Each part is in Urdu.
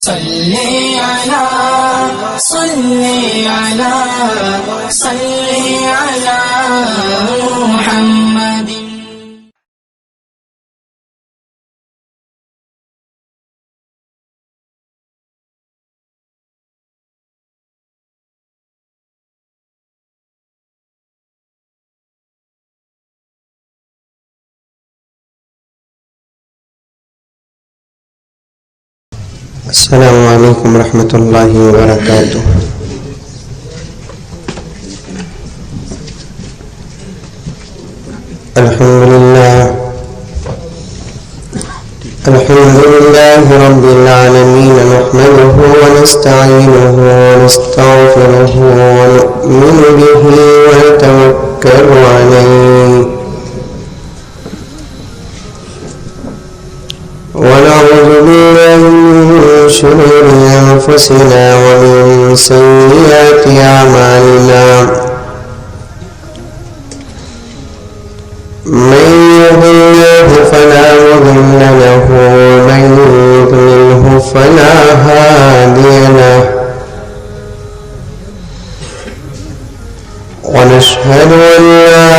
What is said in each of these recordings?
صلی علی محمد. السلام علیکم ورحمۃ اللہ وبرکاتہ. الحمد لله رب العالمين نحمده ونستعينه ونستغفره ونؤمن به ونتوكل عليه ونعوذ بالله من شرور أنفسنا ومن سيئات أعمالنا من يهده الله فلا مضل له ومن يضلله فلا هادي له ونشهد أن لا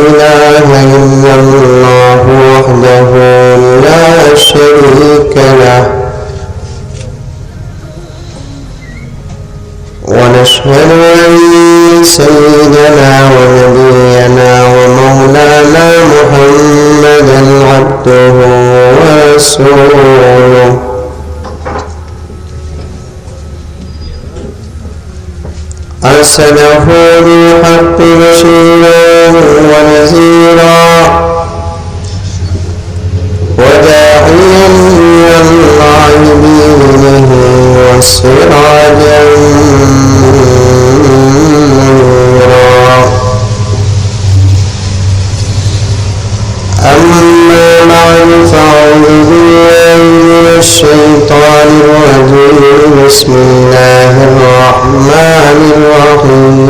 إله إلا الله وحده لا شريك له ونشهد أن سيدنا ونبينا ومولانا محمدا عبده ورسوله أرسله بالحق بشيرا ونذيرا وداعيا إلى الله بإذنه وسراجا منيرا. أما بعد فأعوذ بالله من الشيطان الرجيم. بسم الله الرحمن الرحيم.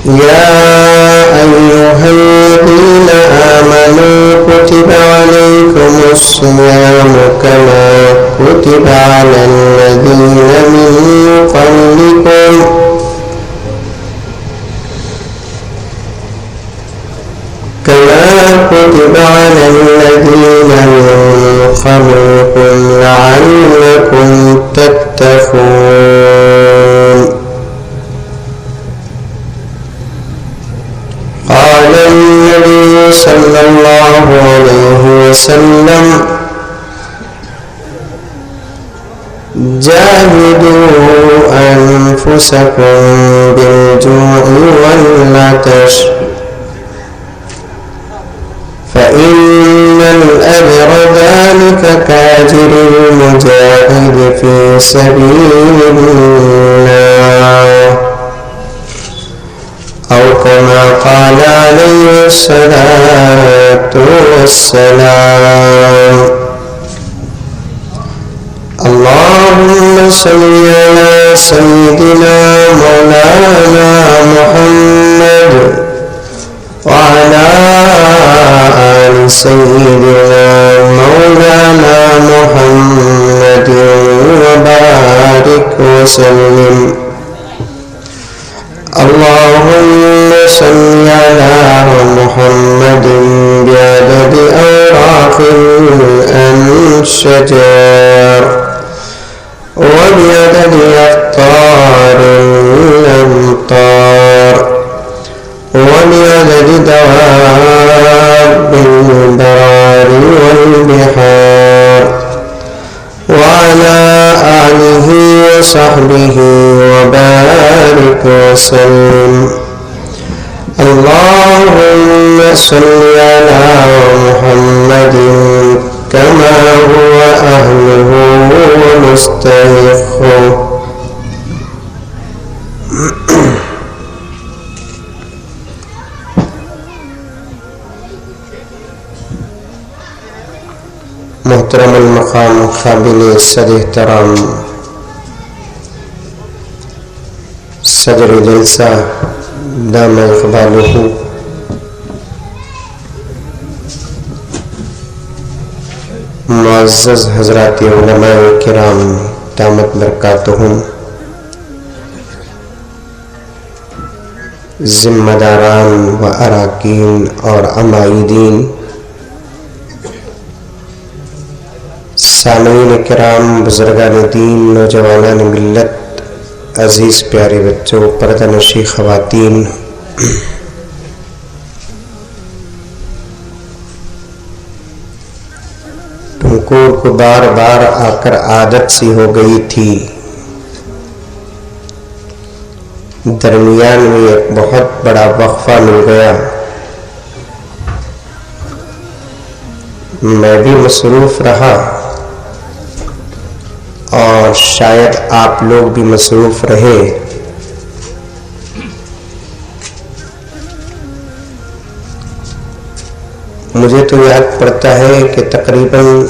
يا أيها الذين آمنوا كتب عليكم الصيام كما كتب على الذين من قبلكم لعلكم تتقون. قال النبي صلى الله عليه وسلم جاهدوا أنفسكم بالجوع والعطش فإن الأجر ذلك كأجر المجاهد في سبيل الله أو كما قال عليه الصلاة والسلام. اللهم صل على سيدنا مولانا محمد وعلى آل سيدنا مولانا محمد وبارك وسلم. اللهم صل على محمد بعدد أوراق الأنشجار وبعدد أقطار الأمطار وبعدد دواب البرار والبحار وعلى آله وصحبه وبارك وسلم. اللهم صل على محمد كما هو أهله ومستحقه. محترم المقام قابل صد احترام صدر جلسہ دامہ اقبالہ معزز حضرات علماء کرام دامت برکاتہم، ذمہ داران و اراکین اور عمائدین، سامعین کرام، بزرگان دین، نوجوانان ملت، عزیز پیارے بچوں، پردہ نشی خواتین، ٹھنکور کو بار بار آ کر عادت سی ہو گئی تھی، درمیان میں ایک بہت بڑا وقفہ مل گیا، میں بھی مصروف رہا اور شاید آپ لوگ بھی مصروف رہے۔ مجھے تو یاد پڑتا ہے کہ تقریباً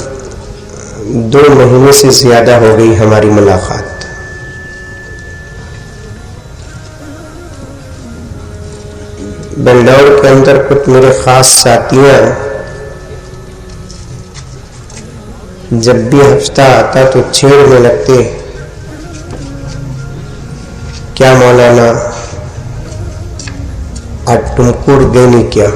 2 مہینے سے زیادہ ہو گئی ہماری ملاقات۔ بنڈور کے اندر کچھ میرے خاص ساتھیاں جب بھی ہفتہ آتا تو چھیڑنے لگتے، کیا مولانا آج ٹمکور گئے نہیں کیا؟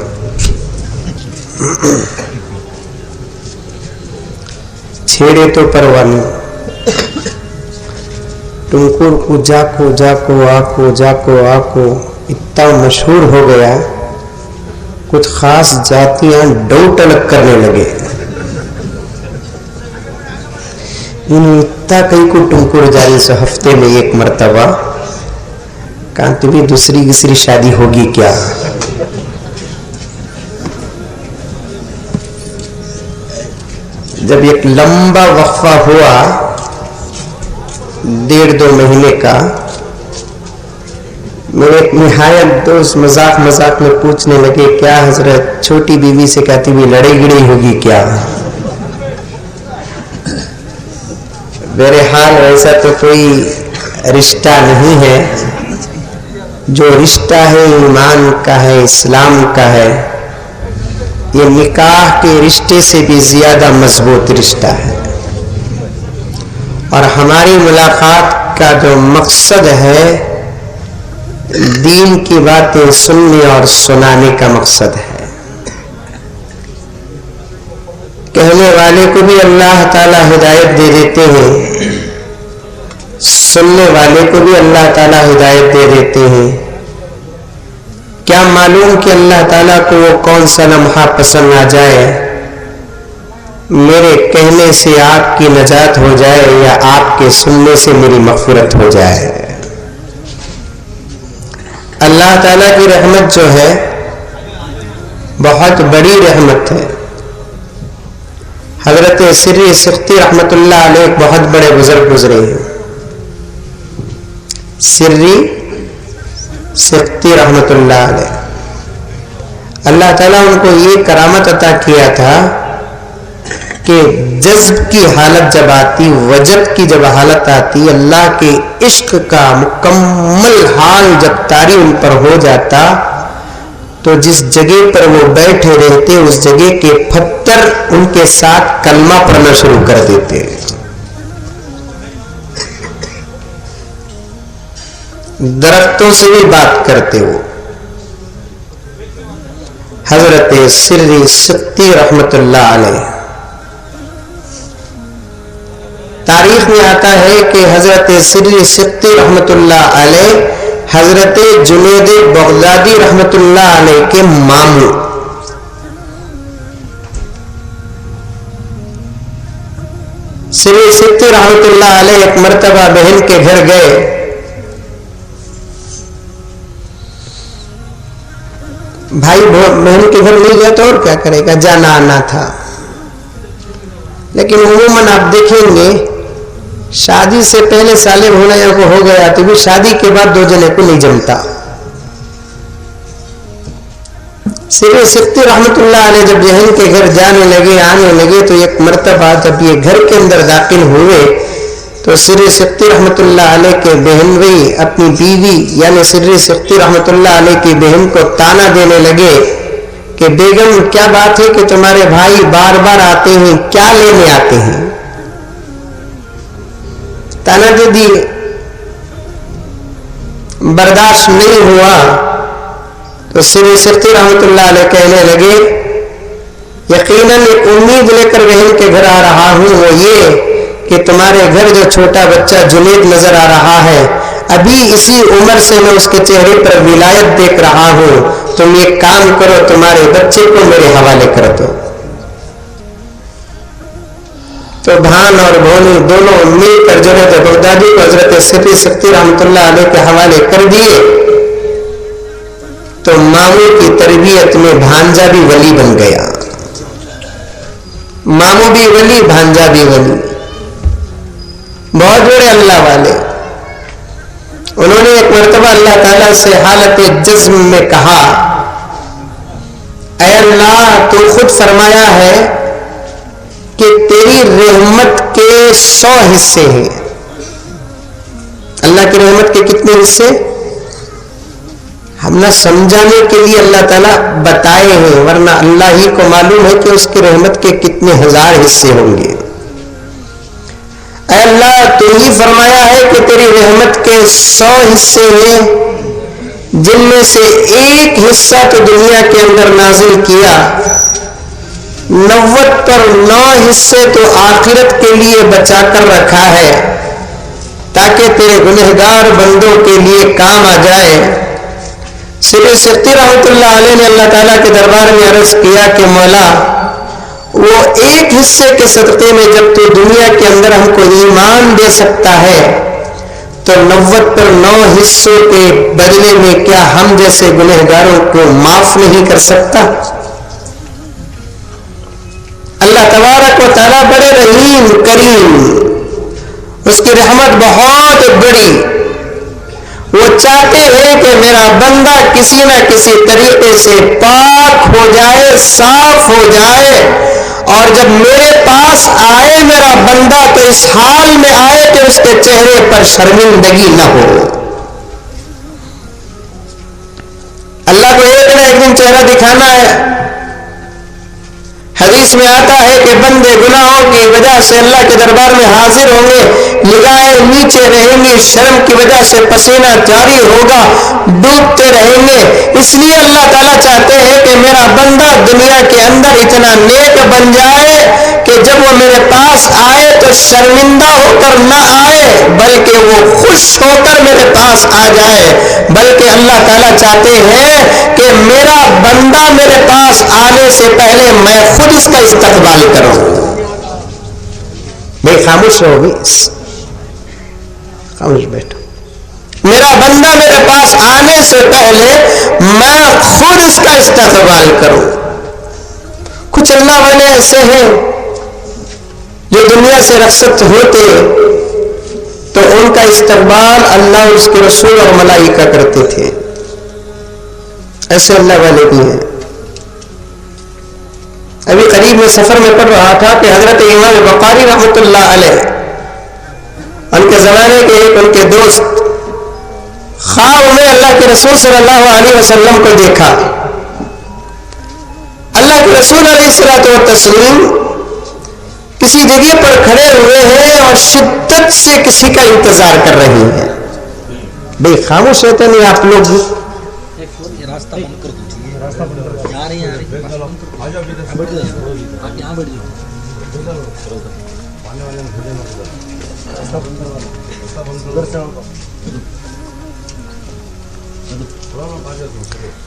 چھیڑے تو پروانی، ٹمکور کو جاکو جاکو آکو جاکو آکو اتنا مشہور ہو گیا، کچھ خاص جاتیاں ڈو ٹلک کرنے لگے، اتنا کئی کو ٹمکور جاری سے ہفتے میں 1 مرتبہ، کہاں بھی دوسری تیسری شادی ہوگی کیا؟ جب ایک لمبا وقفہ ہوا 1.5-2 مہینے کا، میرے ایک نہایت دوست مذاق میں پوچھنے لگے، کیا حضرت چھوٹی بیوی سے کہتی بھی لڑائی گڑی ہوگی کیا؟ بہرحال ایسا تو کوئی رشتہ نہیں ہے، جو رشتہ ہے ایمان کا ہے، اسلام کا ہے، یہ نکاح کے رشتے سے بھی زیادہ مضبوط رشتہ ہے، اور ہماری ملاقات کا جو مقصد ہے دین کی باتیں سننے اور سنانے کا مقصد ہے۔ کہنے والے کو بھی اللہ تعالیٰ ہدایت دے دیتے ہیں، سننے والے کو بھی اللہ تعالیٰ ہدایت دے دیتے ہیں۔ کیا معلوم کہ اللہ تعالیٰ کو وہ کون سا لمحہ پسند آ جائے، میرے کہنے سے آپ کی نجات ہو جائے یا آپ کے سننے سے میری مغفرت ہو جائے۔ اللہ تعالیٰ کی رحمت جو ہے بہت بڑی رحمت ہے۔ حضرت سری سختی رحمت اللہ علیہ ایک بہت بڑے بزرگ گزرے ہیں، سری سختی رحمت اللہ علیہ، اللہ تعالیٰ ان کو یہ کرامت عطا کیا تھا کہ جذب کی حالت جب آتی، وجد کی جب حالت آتی، اللہ کے عشق کا مکمل حال جب طاری ان پر ہو جاتا، تو جس جگہ پر وہ بیٹھے رہتے اس جگہ کے پتھر ان کے ساتھ کلمہ پڑھنا شروع کر دیتے، درختوں سے بھی بات کرتے ہو۔ حضرت سری سختی رحمت اللہ علیہ، تاریخ میں آتا ہے کہ حضرت سری سختی رحمت اللہ علیہ حضرت جنید بغدادی رحمت اللہ علیہ کے ماموں، سری سختی رحمت اللہ علیہ ایک مرتبہ بہن کے گھر گئے، بھائی بہن کے گھر نہیں گیا تو اور کیا کرے گا، جانا آنا تھا، لیکن عموماً آپ دیکھیں گے شادی سے پہلے سالے ہونا یا کو ہو گیا تو بھی شادی کے بعد 2 جنے کو نہیں جمتا۔ سری سختی رحمت اللہ علیہ جب بہن کے گھر جانے لگے آنے لگے تو ایک مرتبہ جب یہ گھر کے اندر داخل ہوئے تو سری سختی رحمت اللہ علیہ کے بہن بھی اپنی بیوی یعنی سری سختی رحمت اللہ علیہ کی بہن کو تانا دینے لگے کہ بیگم کیا بات ہے کہ تمہارے بھائی بار بار آتے ہیں، کیا لینے آتے ہیں؟ تانا دے دی، برداشت نہیں ہوا تو سری سختی رحمت اللہ علیہ کہنے لگے یقیناً ایک امید لے کر بہن کے گھر آ رہا ہوں، وہ یہ کہ تمہارے گھر جو چھوٹا بچہ جنید نظر آ رہا ہے، ابھی اسی عمر سے میں اس کے چہرے پر ولایت دیکھ رہا ہوں، تم ایک کام کرو، تمہارے بچے کو میرے حوالے کر دو۔ تو بھان اور بھونی دونوں مل کر جنید بغدادی کو حضرت سری سختی رحمت اللہ علیہ کے حوالے کر دیے۔ تو ماموں کی تربیت میں بھانجا بھی ولی بن گیا، ماموں بھی ولی، بھانجا بھی ولی، بہت بڑے اللہ والے۔ انہوں نے ایک مرتبہ اللہ تعالیٰ سے حالت جزم میں کہا اے اللہ تو خود فرمایا ہے کہ تیری رحمت کے 100 حصے ہیں، اللہ کی رحمت کے کتنے حصے؟ ہم نہ سمجھانے کے لیے اللہ تعالیٰ بتائے ہیں، ورنہ اللہ ہی کو معلوم ہے کہ اس کی رحمت کے کتنے ہزار حصے ہوں گے۔ اے اللہ تو ہی فرمایا ہے کہ تیری رحمت کے 100 حصے ہیں، جن میں سے ایک حصہ تو دنیا کے اندر نازل کیا، 90 پر 9 حصے تو آخرت کے لیے بچا کر رکھا ہے تاکہ تیرے گنہگار بندوں کے لیے کام آ جائے۔ سری سختی رحمت اللہ علیہ نے اللہ تعالیٰ کے دربار میں عرض کیا کہ مولا وہ ایک حصے کے صدقے میں جب تو دنیا کے اندر ہم کو ایمان دے سکتا ہے تو 90 پر 9 حصوں کے بدلے میں کیا ہم جیسے گنہگاروں کو معاف نہیں کر سکتا؟ اللہ تبارک و تعالیٰ بڑے رحیم کریم، اس کی رحمت بہت بڑی، وہ چاہتے ہیں کہ میرا بندہ کسی نہ کسی طریقے سے پاک ہو جائے، صاف ہو جائے، اور جب میرے پاس آئے میرا بندہ تو اس حال میں آئے کہ اس کے چہرے پر شرمندگی نہ ہو۔ اللہ کو ایک نہ ایک دن چہرہ دکھانا ہے۔ حدیث میں آتا ہے کہ بندے گناہوں کی وجہ سے اللہ کے دربار میں حاضر ہوں گے، نگاہیں نیچے رہیں گی، شرم کی وجہ سے پسینہ جاری ہوگا، ڈوبتے رہیں گے۔ اس لیے اللہ تعالیٰ چاہتے ہیں کہ میرا بندہ دنیا کے اندر اتنا نیک بن جائے کہ جب وہ میرے پاس آئے تو شرمندہ ہو کر نہ آئے بلکہ وہ خوش ہو کر میرے پاس آ جائے۔ بلکہ اللہ تعالیٰ چاہتے ہیں کہ میرا بندہ میرے پاس آنے سے پہلے میں خود اس کا استقبال کروں۔ بھائی خاموش رہو، بھی خاموش بیٹھو۔ میرا بندہ میرے پاس آنے سے پہلے میں خود اس کا استقبال کروں۔ کچھ اللہ والے ایسے ہیں جو دنیا سے رخصت ہوتے تو ان کا استقبال اللہ اس کے رسول اور ملائکہ کرتے تھے، ایسے اللہ والے بھی ہیں۔ ابھی قریب میں سفر میں پڑھ رہا تھا کہ حضرت امام بخاری رحمۃ اللہ علیہ، ان کے زمانے کے ایک ان کے دوست خواب میں اللہ کے رسول صلی اللہ علیہ وسلم کو دیکھا۔ اللہ کے رسول علیہ الصلوۃ والتسلیم کسی جگہ پر کھڑے ہوئے ہیں اور شدت سے کسی کا انتظار کر رہے ہیں۔ بے خاموش ہوتے نہیں آپ لوگ؟ راستہ بند کر دیجیے، راستہ بند کر دیجیے، آ رہی ہیں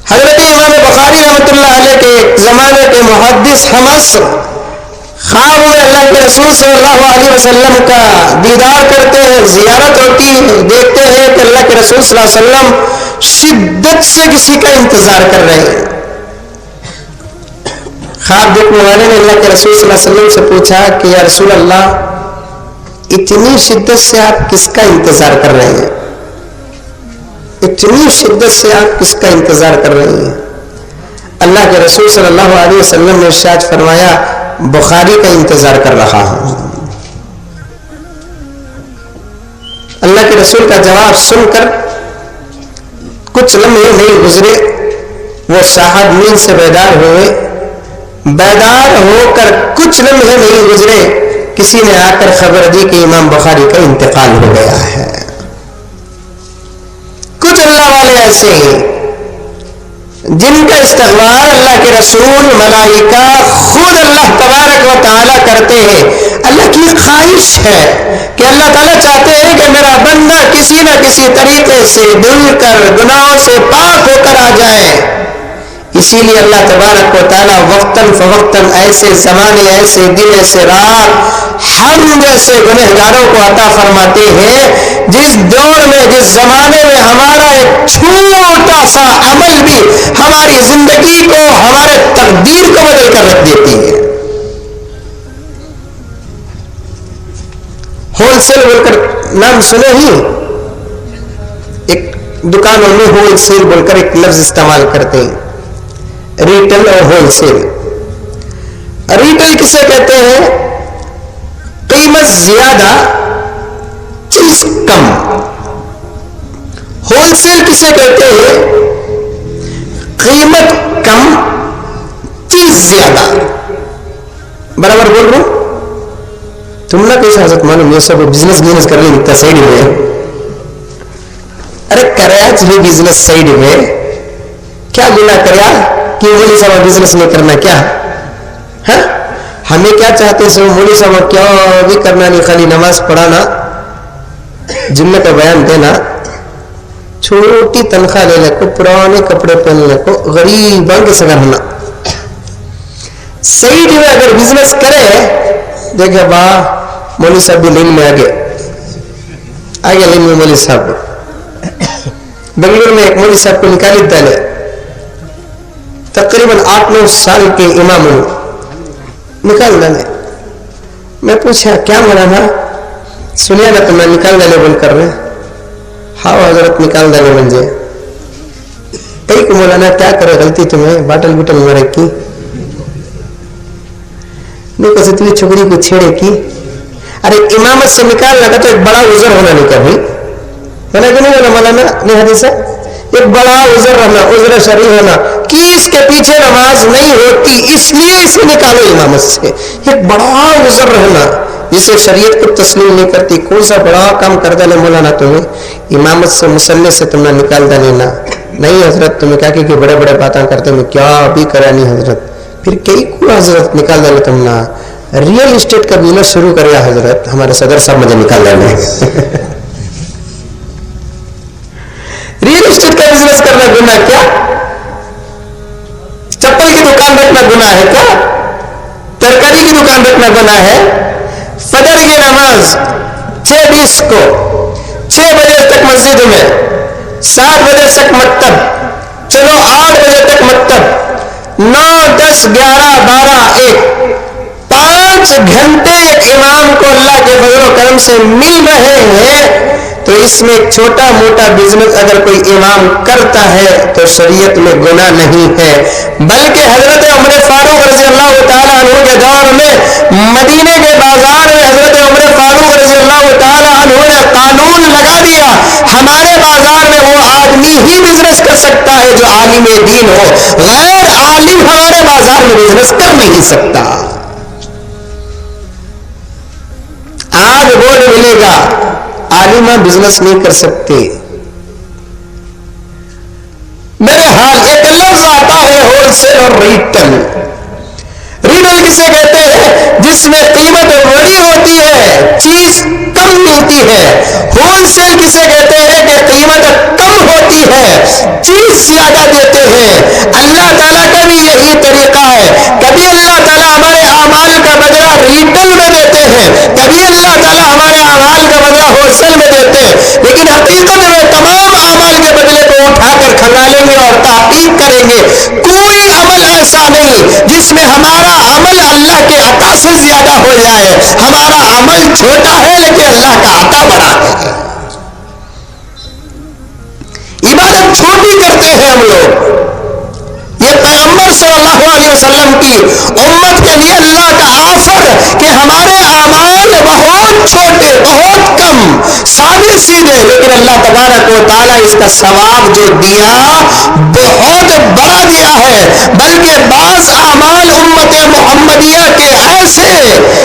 حضرت امام بخاری رحمۃ اللہ علیہ کے زمانے کے محدث حمص خواب میں اللہ کے رسول صلی اللہ علیہ وسلم کا دیدار کرتے ہیں، زیارت ہوتی ہے، دیکھتے ہیں کہ اللہ کے رسول صلی اللہ علیہ وسلم شدت سے کسی کا انتظار کر رہے ہیں۔ خواب دیکھنے والے نے اللہ کے رسول صلی اللہ علیہ وسلم سے پوچھا کہ یا رسول اللہ اتنی شدت سے آپ کس کا انتظار کر رہے ہیں؟ اتنی شدت سے آپ کس کا انتظار کر رہے ہیں؟ اللہ کے رسول صلی اللہ علیہ وسلم نے ارشاد فرمایا بخاری کا انتظار کر رہا ہوں۔ اللہ کے رسول کا جواب سن کر کچھ لمحے نہیں گزرے وہ صاحب نیند سے بیدار ہوئے. بیدار ہو کر کچھ لمحے نہیں گزرے کسی نے آ کر خبر دی کہ امام بخاری کا انتقال ہو گیا ہے. کچھ اللہ والے ایسے ہیں جن کا استقبال اللہ کے رسول ملائکہ خود اللہ تبارک و تعالیٰ کرتے ہیں. اللہ کی خواہش ہے کہ اللہ تعالیٰ چاہتے ہیں کہ میرا بندہ کسی نہ کسی طریقے سے دل کر گناہوں سے پاک ہو کر آ جائے. اسی لیے اللہ تبارک و تعالیٰ وقتاً فوقتاً ایسے زمانے ایسے دن ایسے رات ہم جیسے گنہگاروں کو عطا فرماتے ہیں جس دور میں جس زمانے میں ہمارا ایک چھوٹا سا عمل بھی ہماری زندگی کو ہمارے تقدیر کو بدل کر رکھ دیتی ہے. ہول سیل بول کر نام سنے ہی, ایک دکانوں میں ہول سیل بول کر ایک لفظ استعمال کرتے ہیں, ریٹیل اور ہول سیل. ریٹیل کسے کہتے ہیں؟ قیمت زیادہ چیز کم. ہول سیل کسے کہتے ہیں؟ قیمت کم چیز زیادہ. برابر بول رہا ہوں؟ تم نہ کیسے حضرت معلوم یہ سب بزنس کر لیں اتنا سائڈ میں. ارے کریا چاہیے بزنس سائڈ میں, کیا گناہ کریا کہ مولوی صاحب بزنس نہیں کرنا کیا؟ ہاں ہمیں کیا چاہتے ہیں مولوی صاحب کیا بھی کرنا نہیں, خالی نماز پڑھانا, جمعے کا بیان دینا, چھوٹی تنخواہ لینے کو, پرانے کپڑے پہننے کو, غریبوں کے سگا ہونا. سائڈ میں اگر بزنس کرے دیکھے واہ مولوی صاحب بھی لین میں آگے لین میں. مولوی صاحب بنگلور میں ایک مولوی صاحب کو نکالی ڈالے, تقریباً 8-9 سال کے امام نکال ڈالے. میں پوچھا کیا مولانا, سنیا نا تم نے نکال ڈالے بول کر رہے. ہاں حضرت نکال ڈالے منجے. کئی کو مولانا کیا کرے غلطی تمہیں باٹل بوٹل میں رکھی نہیں کیسے تمہیں چھوکری کو چھیڑے کی. ارے امامت سے نکالنا تھا تو ایک بڑا عذر ہونا نہیں کبھی ہونا کہ نہیں ہونا مولانا, نہیں حدیث ہے ایک بڑا عذر رہنا, عذر شرعی ہونا کہ اس کے پیچھے نماز نہیں ہوتی اس لیے اسے نکالو امامت سے. ایک بڑا عذر رہنا جسے شریعت کو تسلیم نہیں کرتی, کون سا بڑا کام کر ڈالے مولانا تمہیں امامت سے مصلی سے تم نے نکال ڈالے نا. نہیں حضرت تمہیں کیا کہ بڑے بڑے باتیں کرتے میں کیا بھی کرا نہیں حضرت. پھر کئی کو حضرت نکال ڈالے تم نا. ریئل اسٹیٹ کا بزنس شروع کریا حضرت, ہمارے صدر صاحب مجھے نکال ڈالے. ریئل اسٹیٹ کا بزنس کرنا گناہ کیا؟ چپل کی دکان رکھنا گناہ ہے کیا؟ ترکاری کی دکان رکھنا گناہ ہے؟ فجر کی نماز 6:20 کو 6 بجے تک مسجد میں, 7 بجے تک مکتب, چلو 8 بجے تک مکتب, 9, 10, 11, 12, 1 5 گھنٹے ایک امام کو اللہ کے فضل و کرم سے مل رہے ہیں. تو اس میں چھوٹا موٹا بزنس اگر کوئی امام کرتا ہے تو شریعت میں گناہ نہیں ہے, بلکہ حضرت عمر فاروق رضی اللہ تعالیٰ عنہ کے دور میں مدینے کے بازار میں حضرت عمر فاروق رضی اللہ تعالیٰ عنہ نے قانون لگا دیا ہمارے بازار میں وہ آدمی ہی بزنس کر سکتا ہے جو عالم دین ہو, غیر عالم ہمارے بازار میں بزنس کر نہیں سکتا. آج بورڈ ملے گا عالمہ بزنس نہیں کر سکتے. میرے حال ایک لفظ آتا ہے ہول سیل اور ریٹیل. ریٹیل کسے کہتے ہیں؟ جس میں قیمت بڑی ہوتی ہے چیز کم ملتی ہے. ہول سیل کسے کہتے ہیں کہ قیمت کم ہوتی ہے چیز زیادہ دیتے ہیں. اللہ تعالیٰ کا بھی یہی طریقہ ہے, کبھی اللہ تعالیٰ ہمارے اعمال کا بدلہ ریٹیل میں دیتے ہیں, کبھی اللہ تعالیٰ ہمارے اعمال کا بدلہ ہول سیل میں دیتے ہیں, لیکن حقیقت میں تمام اعمال کے بدلے کو اٹھا کر کھنگالیں گے اور تحقیق کریں گے. کوئی عمل ایسا نہیں جس میں ہمارا عمل اللہ کے عطا سے زیادہ ہو جائے. ہمارا عمل چھوٹا ہے لیکن اللہ کا عطا بڑا ہے. عبادت چھوٹی کرتے ہیں ہم لوگ. یہ پیغمبر صلی اللہ علیہ وسلم کی امت کے لیے اللہ کا آفر کہ ہمارے اعمال بہت چھوٹے بہت کم کم سادے سیدھے، لیکن اللہ تبارک و تعالیٰ اس کا ثواب جو دیا بہت بڑا دیا ہے، بلکہ بعض اعمال امت محمدیہ کے ایسے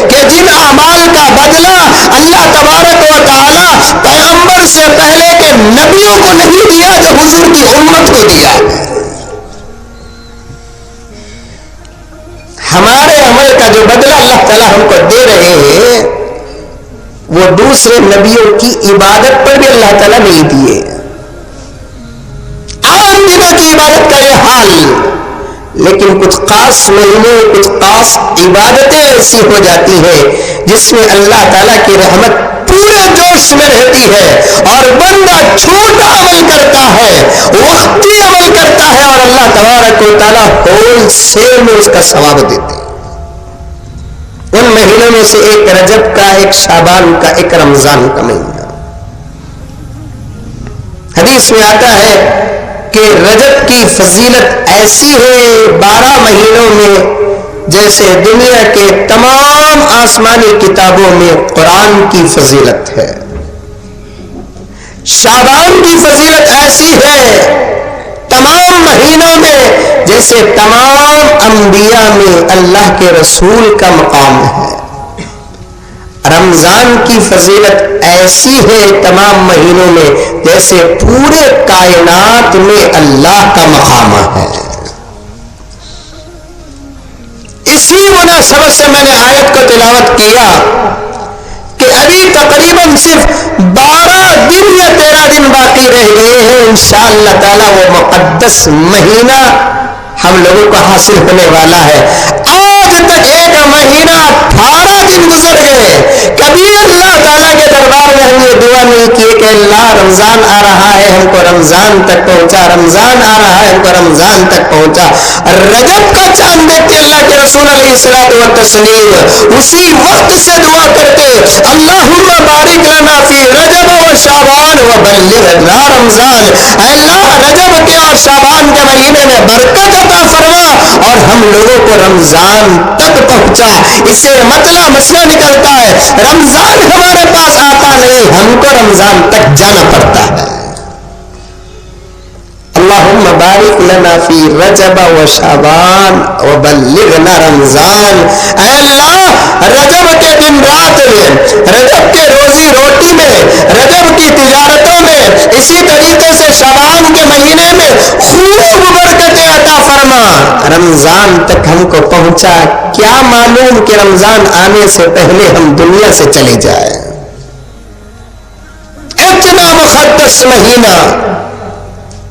کہ جن اعمال کا بدلہ اللہ تبارک و تعالیٰ پیغمبر سے پہلے کے نبیوں کو نہیں دیا جو حضور کی امت کو دیا ہے۔ ہمارے عمل کا جو بدلہ اللہ تعالیٰ ہم کو دے رہے ہیں وہ دوسرے نبیوں کی عبادت پر بھی اللہ تعالیٰ نہیں دیے۔ عام دنوں کی عبادت کا یہ حال، لیکن کچھ خاص مہینے کچھ خاص عبادتیں ایسی ہو جاتی ہیں جس میں اللہ تعالیٰ کی رحمت پورے جوش میں رہتی ہے اور بندہ چھوٹا عمل کرتا ہے، وقتی عمل کرتا ہے، اور اللہ تبارک و تعالیٰ ہول سیل میں اس کا ثواب دیتے ہیں۔ ان مہینوں میں سے ایک رجب کا، ایک شعبان کا، ایک رمضان کا مہینہ۔ حدیث میں آتا ہے کہ رجب کی فضیلت ایسی ہے 12 مہینوں میں جیسے دنیا کے تمام آسمانی کتابوں میں قرآن کی فضیلت ہے۔ شعبان کی فضیلت ایسی ہے تمام مہینوں میں جیسے تمام انبیاء میں اللہ کے رسول کا مقام ہے۔ رمضان کی فضیلت ایسی ہے تمام مہینوں میں جیسے پورے کائنات میں اللہ کا مقام ہے۔ اسی مناسبت سے میں نے آیت کو تلاوت کیا کہ ابھی تقریباً صرف 12 دن یا 13 دن باقی رہ گئے ہیں، انشاءاللہ تعالی وہ مقدس مہینہ ہم لوگوں کو حاصل ہونے والا ہے۔ آج تک ایک مہینہ 18 دن گزر گئے، کبھی اللہ تعالیٰ کے دربار میں ہم یہ دعا نہیں کی کہ اللہ رمضان آ رہا ہے ہم کو رمضان تک پہنچا، رمضان آ رہا ہے ہم کو رمضان تک پہنچا۔ رجب کا چاند دیکھ کے اللہ کے رسول علیہ الصلوۃ والتسلیم اسی وقت سے دعا کرتے اللہم بارک لنا فی رجب و شعبان وبلغنا رمضان، اے اللہ رجب کے اور شعبان کے مہینے میں برکت عطا فرما اور ہم لوگوں کو رمضان تک پہنچا۔ اس سے مسئلہ نکلتا ہے رمضان ہمارے پاس آتا نہیں، ہم کو رمضان تک جانا پڑتا ہے۔ اللہم بارک لنا فی رجب و شعبان وبلغنا رمضان، اے اللہ رجب کے دن رات میں، رجب کے روزی روٹی میں، رجب کی تجارتوں میں، اسی طریقے سے شعبان کے مہینے میں خوب برکتیں عطا فرما، رمضان تک ہم کو پہنچا۔ کیا معلوم کہ رمضان آنے سے پہلے ہم دنیا سے چلے جائیں۔ اتنا مقدس مہینہ،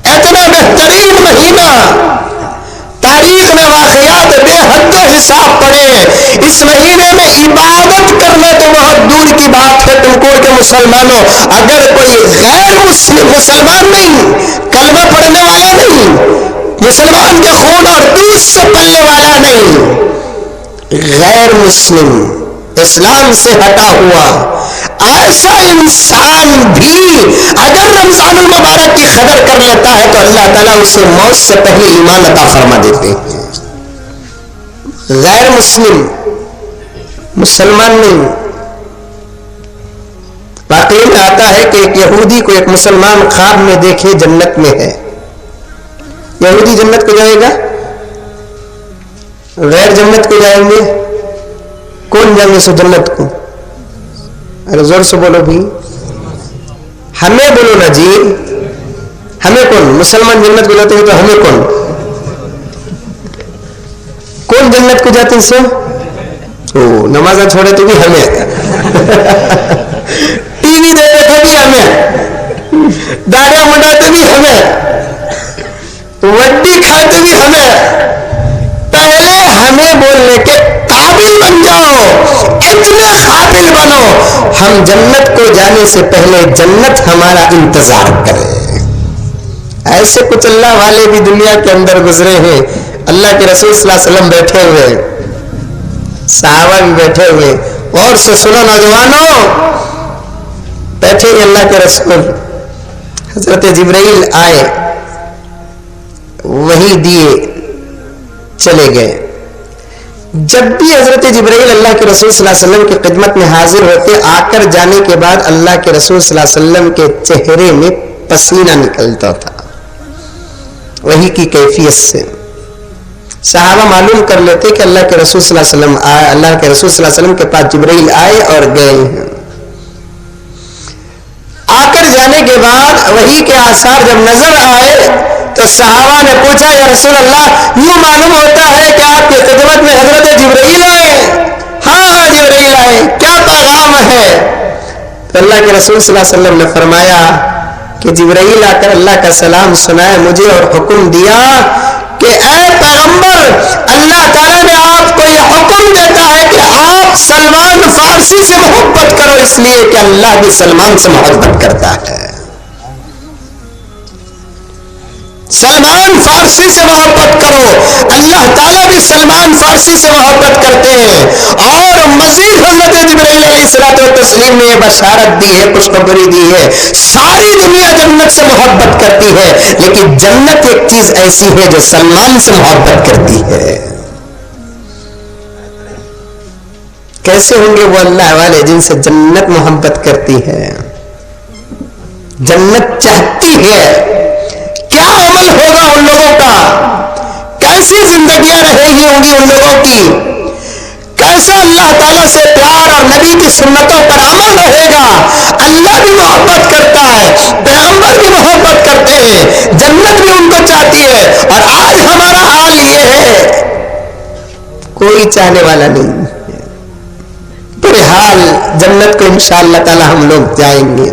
اتنا بہترین مہینہ، تاریخ میں واقعات بے حد و حساب پڑے ہیں۔ اس مہینے میں عبادت کرنا تو بہت دور کی بات ہے، تم کو کہ مسلمانوں اگر کوئی غیر مسلم مسلمان نہیں، کلمہ پڑھنے والا نہیں، مسلمان کے خون اور دودھ سے پلنے والا نہیں، غیر مسلم اسلام سے ہٹا ہوا ایسا انسان بھی اگر رمضان المبارک کی قدر کر لیتا ہے تو اللہ تعالیٰ اسے موت سے پہلے ایمان عطا فرما دیتے ہیں۔ غیر مسلم مسلمان نہیں، واقعی میں آتا ہے کہ ایک یہودی کو ایک مسلمان خواب میں دیکھے جنت میں ہے۔ یہودی جنت کو جائے گا، غیر جنت کو جائیں گے، کون جائیں گے سو جنت کو؟ ارے زور سے بولو بھی، ہمیں بولو نا جی، ہمیں کون؟ مسلمان جنت کو جاتے ہیں تو ہمیں کون؟ کون جنت کو جاتے ہیں سو؟ نماز چھوڑے تو بھی ہمیں، ٹی وی دیکھتے تھے بھی ہمیں، داڑیاں منڈاتے بھی ہمیں، وڈی کھاتے بھی ہمیں۔ پہلے ہمیں بولنے کے قابل بن جاؤ، اتنے قابل بنو ہم جنت کو جانے سے پہلے جنت ہمارا انتظار کرے۔ ایسے کچھ اللہ والے بھی دنیا کے اندر گزرے ہیں، اللہ کے رسول صلی اللہ علیہ وسلم بیٹھے ہوئے، صحابہ بھی بیٹھے ہوئے، اور سے سنو نوجوانوں، بیٹھے ہیں اللہ کے رسول، حضرت جبرائیل آئے، وحی دیے، چلے گئے۔ جب بھی حضرت جبرائیل اللہ کے رسول صلی اللہ علیہ وسلم کی خدمت میں حاضر ہوتے، آ کر جانے کے بعد اللہ کے رسول صلی اللہ علیہ وسلم کے چہرے میں پسینہ نکلتا تھا وحی کی کیفیت سے. صحابہ معلوم کر لیتے کہ اللہ کے رسول صلی اللہ علیہ وسلم آئے، اللہ کے رسول صلی اللہ علیہ وسلم کے پاس جبرائیل آئے اور گئے ہیں. آ کر جانے کے بعد وحی کے آثار جب نظر آئے تو صحابہ نے پوچھا یا رسول اللہ یوں معلوم ہوتا ہے کہ آپ کی خدمت میں حضرت جبرائیل آئے؟ ہاں جبرائیل آئے، کیا پیغام ہے؟ تو اللہ کے رسول صلی اللہ علیہ وسلم نے فرمایا کہ جبرائیل آ کر اللہ کا سلام سنائے مجھے اور حکم دیا کہ اے پیغمبر اللہ تعالیٰ نے آپ کو یہ حکم دیتا ہے کہ آپ سلمان فارسی سے محبت کرو، اس لیے کہ اللہ بھی سلمان سے محبت کرتا ہے. سلمان فارسی سے محبت کرو، اللہ تعالیٰ بھی سلمان فارسی سے محبت کرتے ہیں. اور مزید حضرت جبرائیل علیہ الصلوۃ والتسلیم نے یہ بشارت دی ہے، خوشخبری دی ہے، ساری دنیا جنت سے محبت کرتی ہے لیکن جنت ایک چیز ایسی ہے جو سلمان سے محبت کرتی ہے. کیسے ہوں گے وہ اللہ والے جن سے جنت محبت کرتی ہے، جنت چاہتی ہے؟ کیا عمل ہوگا ان لوگوں کا، کیسی زندگیاں رہے گی ہوں گی ان لوگوں کی، کیسا اللہ تعالیٰ سے پیار اور نبی کی سنتوں پر عمل رہے گا. اللہ بھی محبت کرتا ہے، پیغمبر بھی محبت کرتے ہیں، جنت بھی ان کو چاہتی ہے. اور آج ہمارا حال یہ ہے کوئی چاہنے والا نہیں. بہرحال جنت کو انشاءاللہ تعالی ہم لوگ جائیں گے،